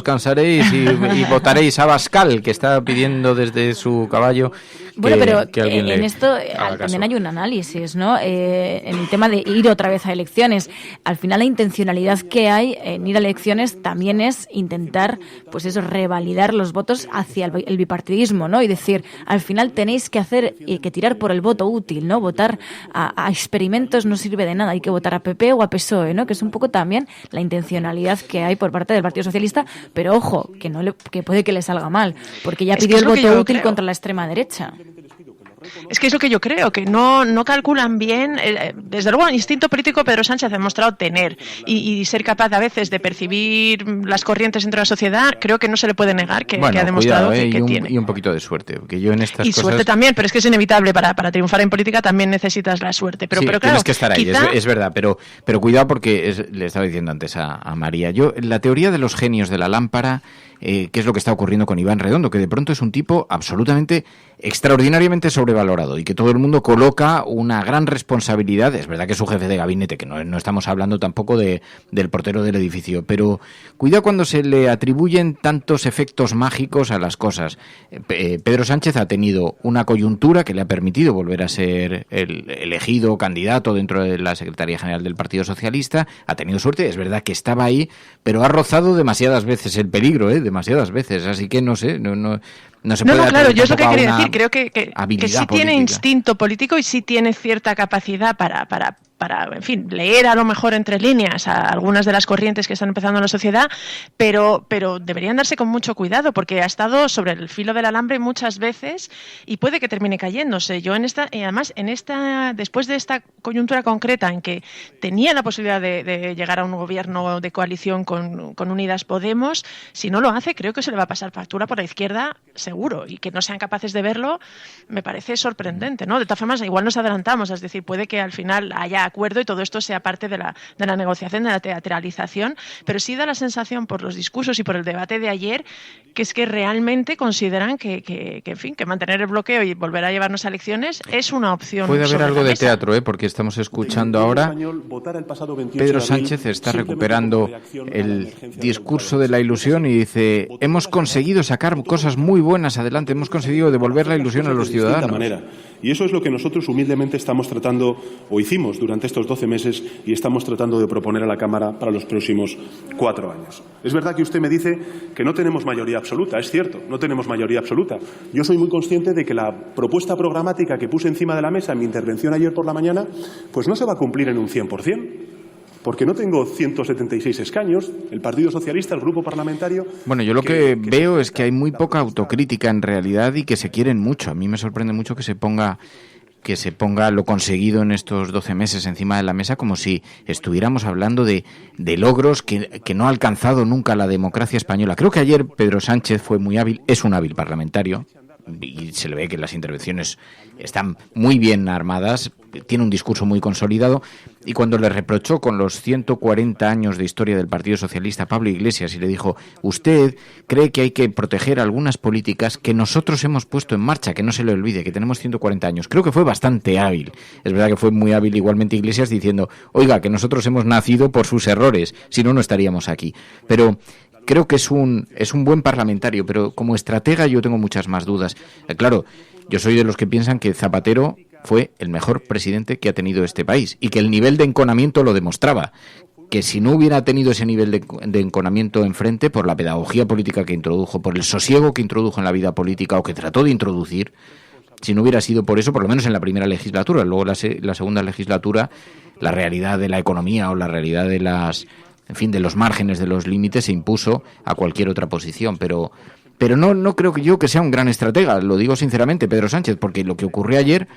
cansaréis y votaréis a Abascal, que está pidiendo desde su caballo. Bueno, pero que en esto también hay un análisis, ¿no? En el tema de ir otra vez a elecciones. Al final la intencionalidad que hay en ir a elecciones también es intentar, pues eso, revalidar los votos hacia el bipartidismo, ¿no? Y decir, al final tenéis que tirar por el voto útil, ¿no? Votar a experimentos no sirve de nada, hay que votar a PP o a PSOE, ¿no? Que es un poco también la intencionalidad que hay por parte del Partido Socialista, pero ojo, que puede que le salga mal, porque ya pidió el voto útil contra la extrema derecha. Es que es lo que yo creo, que no calculan bien. Desde luego, el instinto político Pedro Sánchez ha demostrado tener y ser capaz a veces de percibir las corrientes dentro de la sociedad. Creo que no se le puede negar que ha demostrado cuidado, que tiene. Y un poquito de suerte, porque yo en estas y cosas... suerte también, pero es que es inevitable. Para triunfar en política también necesitas la suerte. Pero claro, tienes que estar ahí, es verdad, pero cuidado porque le estaba diciendo antes a María. Yo, la teoría de los genios de la lámpara, qué es lo que está ocurriendo con Iván Redondo, que de pronto es un tipo absolutamente extraordinariamente sobrevalorado y que todo el mundo coloca una gran responsabilidad. Es verdad que es su jefe de gabinete, que no estamos hablando tampoco del portero del edificio, pero cuidado cuando se le atribuyen tantos efectos mágicos a las cosas. Pedro Sánchez ha tenido una coyuntura que le ha permitido volver a ser el elegido candidato dentro de la Secretaría General del Partido Socialista, ha tenido suerte, es verdad que estaba ahí, pero ha rozado demasiadas veces el peligro, demasiadas veces, así que no sé, no se puede. Claro, yo es lo que quería decir, creo que sí política. Tiene instinto político y sí tiene cierta capacidad para, en fin, leer a lo mejor entre líneas a algunas de las corrientes que están empezando en la sociedad, pero deberían darse con mucho cuidado porque ha estado sobre el filo del alambre muchas veces y puede que termine cayéndose. Yo después de esta coyuntura concreta en que tenía la posibilidad de llegar a un gobierno de coalición con Unidas Podemos, si no lo hace, creo que se le va a pasar factura por la izquierda seguro, y que no sean capaces de verlo me parece sorprendente, ¿no? De todas formas, igual nos adelantamos, es decir, puede que al final haya acuerdo y todo esto sea parte de la negociación, de la teatralización, pero sí da la sensación por los discursos y por el debate de ayer que es que realmente consideran que mantener el bloqueo y volver a llevarnos a elecciones es una opción. Puede haber algo de teatro, porque estamos escuchando ahora. Pedro Sánchez está recuperando el discurso de la ilusión y dice: hemos conseguido sacar cosas muy buenas adelante, hemos conseguido devolver la ilusión a los ciudadanos. Y eso es lo que nosotros humildemente estamos tratando, o hicimos durante estos 12 meses, y estamos tratando de proponer a la Cámara para los próximos 4 años. Es verdad que usted me dice que no tenemos mayoría absoluta, es cierto, no tenemos mayoría absoluta. Yo soy muy consciente de que la propuesta programática que puse encima de la mesa en mi intervención ayer por la mañana, pues no se va a cumplir en un 100%. Porque no tengo 176 escaños, el Partido Socialista, el grupo parlamentario... Bueno, yo lo que veo es que hay muy poca autocrítica en realidad y que se quieren mucho. A mí me sorprende mucho que se ponga que se ponga lo conseguido en estos 12 meses encima de la mesa como si estuviéramos hablando de logros que no ha alcanzado nunca la democracia española. Creo que ayer Pedro Sánchez fue muy hábil, es un hábil parlamentario, y se le ve que las intervenciones están muy bien armadas, tiene un discurso muy consolidado, y cuando le reprochó con los 140 años de historia del Partido Socialista a Pablo Iglesias y le dijo: usted cree que hay que proteger algunas políticas que nosotros hemos puesto en marcha, que no se le olvide, que tenemos 140 años. Creo que fue bastante hábil. Es verdad que fue muy hábil igualmente Iglesias diciendo: oiga, que nosotros hemos nacido por sus errores, si no, no estaríamos aquí. Pero creo que es un buen parlamentario, pero como estratega yo tengo muchas más dudas. Claro, yo soy de los que piensan que Zapatero fue el mejor presidente que ha tenido este país y que el nivel de enconamiento lo demostraba. Que si no hubiera tenido ese nivel de enconamiento enfrente, por la pedagogía política que introdujo, por el sosiego que introdujo en la vida política o que trató de introducir, si no hubiera sido por eso, por lo menos en la primera legislatura, luego la segunda legislatura, la realidad de la economía o la realidad de de los márgenes, de los límites, se impuso a cualquier otra posición, pero no creo que sea un gran estratega, lo digo sinceramente, Pedro Sánchez, porque lo que ocurrió ayer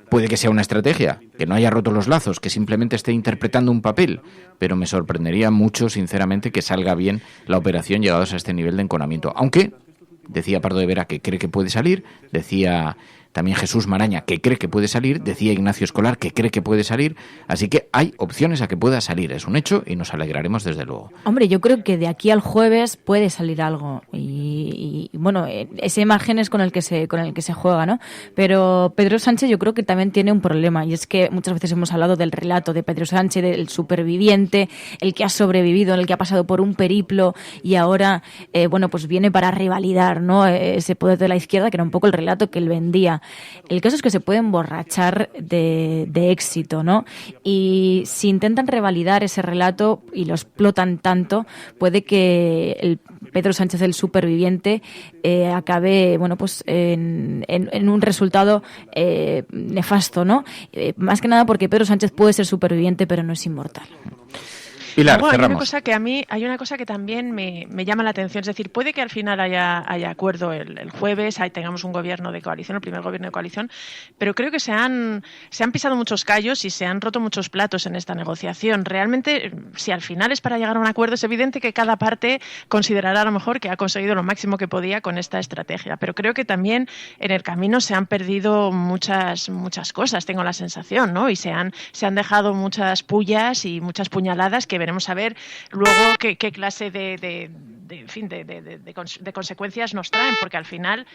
puede que sea una estrategia, que no haya roto los lazos, que simplemente esté interpretando un papel, pero me sorprendería mucho, sinceramente, que salga bien la operación llegados a este nivel de enconamiento. Aunque, decía Pardo de Vera que cree que puede salir, decía también Jesús Maraña que cree que puede salir, decía Ignacio Escolar que cree que puede salir, así que hay opciones a que pueda salir, es un hecho y nos alegraremos desde luego. Hombre, yo creo que de aquí al jueves puede salir algo y bueno, ese margen es con el que se juega, ¿no? Pero Pedro Sánchez yo creo que también tiene un problema, y es que muchas veces hemos hablado del relato de Pedro Sánchez, del superviviente, el que ha sobrevivido, el que ha pasado por un periplo y ahora pues viene para revalidar, ¿no?, ese poder de la izquierda, que era un poco el relato que él vendía. El caso es que se puede emborrachar de éxito, ¿no? Y si intentan revalidar ese relato y lo explotan tanto, puede que el Pedro Sánchez, el superviviente, acabe, pues en un resultado nefasto, ¿no? Más que nada porque Pedro Sánchez puede ser superviviente, pero no es inmortal. Pilar, luego, cerramos. hay una cosa que también me llama la atención, es decir, puede que al final haya acuerdo el jueves, ahí tengamos un gobierno de coalición, el primer gobierno de coalición, pero creo que se han pisado muchos callos y se han roto muchos platos en esta negociación. Realmente, si al final es para llegar a un acuerdo, es evidente que cada parte considerará a lo mejor que ha conseguido lo máximo que podía con esta estrategia, pero creo que también en el camino se han perdido muchas cosas, tengo la sensación, ¿no? Y se han dejado muchas pullas y muchas puñaladas que veremos a ver luego qué clase de consecuencias nos traen, porque al final,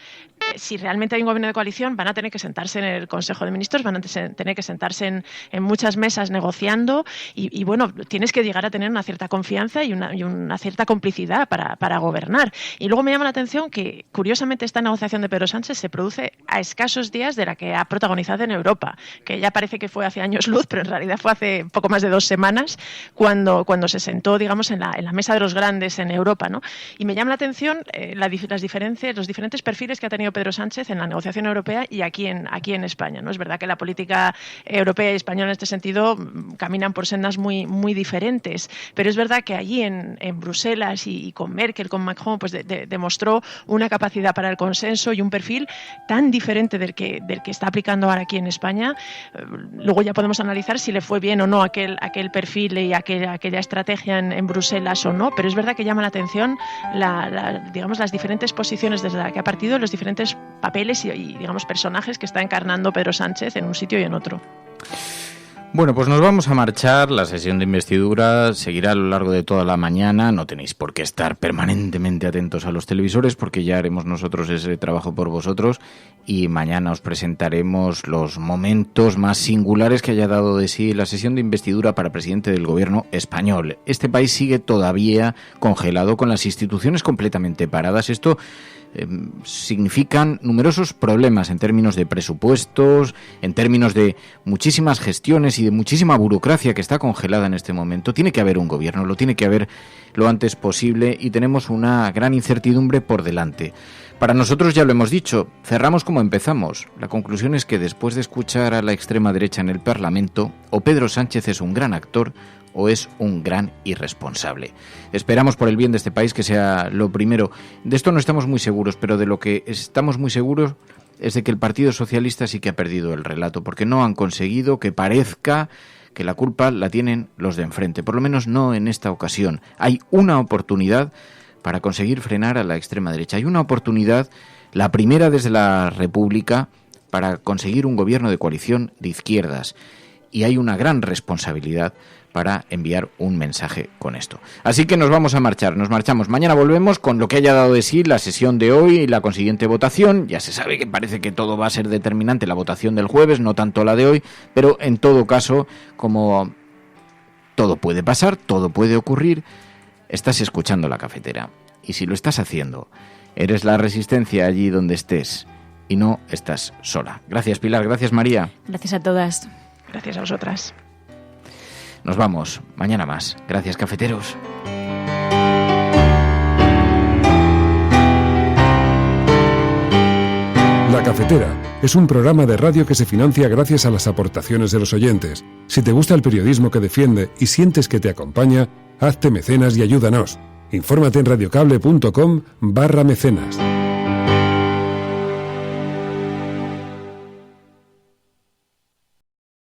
si realmente hay un gobierno de coalición, van a tener que sentarse en el Consejo de Ministros, van a tener que sentarse en muchas mesas negociando y bueno, tienes que llegar a tener una cierta confianza y una cierta complicidad para gobernar. Y luego me llama la atención que, curiosamente, esta negociación de Pedro Sánchez se produce a escasos días de la que ha protagonizado en Europa, que ya parece que fue hace años luz, pero en realidad fue hace poco más de 2 semanas cuando se sentó, digamos, en la mesa de los grandes en Europa, ¿no? Y me llama la atención los diferentes perfiles que ha tenido Pedro Sánchez en la negociación europea y aquí en España, ¿no? Es verdad que la política europea y española en este sentido caminan por sendas muy, muy diferentes, pero es verdad que allí en Bruselas y con Merkel, con Macron, pues demostró una capacidad para el consenso y un perfil tan diferente del que está aplicando ahora aquí en España. Luego ya podemos analizar si le fue bien o no aquel perfil y aquella estrategia en Bruselas o no, pero es verdad que llama la atención digamos, las diferentes posiciones desde las que ha partido, los diferentes papeles y digamos, personajes que está encarnando Pedro Sánchez en un sitio y en otro. Bueno, pues nos vamos a marchar. La sesión de investidura seguirá a lo largo de toda la mañana. No tenéis por qué estar permanentemente atentos a los televisores porque ya haremos nosotros ese trabajo por vosotros y mañana os presentaremos los momentos más singulares que haya dado de sí la sesión de investidura para presidente del gobierno español. Este país sigue todavía congelado con las instituciones completamente paradas. Esto significan numerosos problemas en términos de presupuestos, en términos de muchísimas gestiones y de muchísima burocracia que está congelada en este momento. Tiene que haber un gobierno, lo tiene que haber lo antes posible y tenemos una gran incertidumbre por delante. Para nosotros, ya lo hemos dicho, cerramos como empezamos. La conclusión es que después de escuchar a la extrema derecha en el Parlamento, o Pedro Sánchez es un gran actor o es un gran irresponsable. Esperamos por el bien de este país que sea lo primero. De esto no estamos muy seguros, pero de lo que estamos muy seguros es de que el Partido Socialista sí que ha perdido el relato, porque no han conseguido que parezca que la culpa la tienen los de enfrente, por lo menos no en esta ocasión. Hay una oportunidad para conseguir frenar a la extrema derecha. Hay una oportunidad, la primera desde la República, para conseguir un gobierno de coalición de izquierdas. Y hay una gran responsabilidad para enviar un mensaje con esto. Así que nos vamos a marchar, nos marchamos. Mañana volvemos con lo que haya dado de sí la sesión de hoy y la consiguiente votación. Ya se sabe que parece que todo va a ser determinante la votación del jueves, no tanto la de hoy, pero en todo caso, como todo puede pasar, todo puede ocurrir, estás escuchando La Cafetera. Y si lo estás haciendo, eres la resistencia allí donde estés y no estás sola. Gracias, Pilar, gracias, María. Gracias a todas. Gracias a vosotras. Nos vamos, mañana más. Gracias, cafeteros. La Cafetera es un programa de radio que se financia gracias a las aportaciones de los oyentes. Si te gusta el periodismo que defiende y sientes que te acompaña, hazte mecenas y ayúdanos. Infórmate en radiocable.com/mecenas.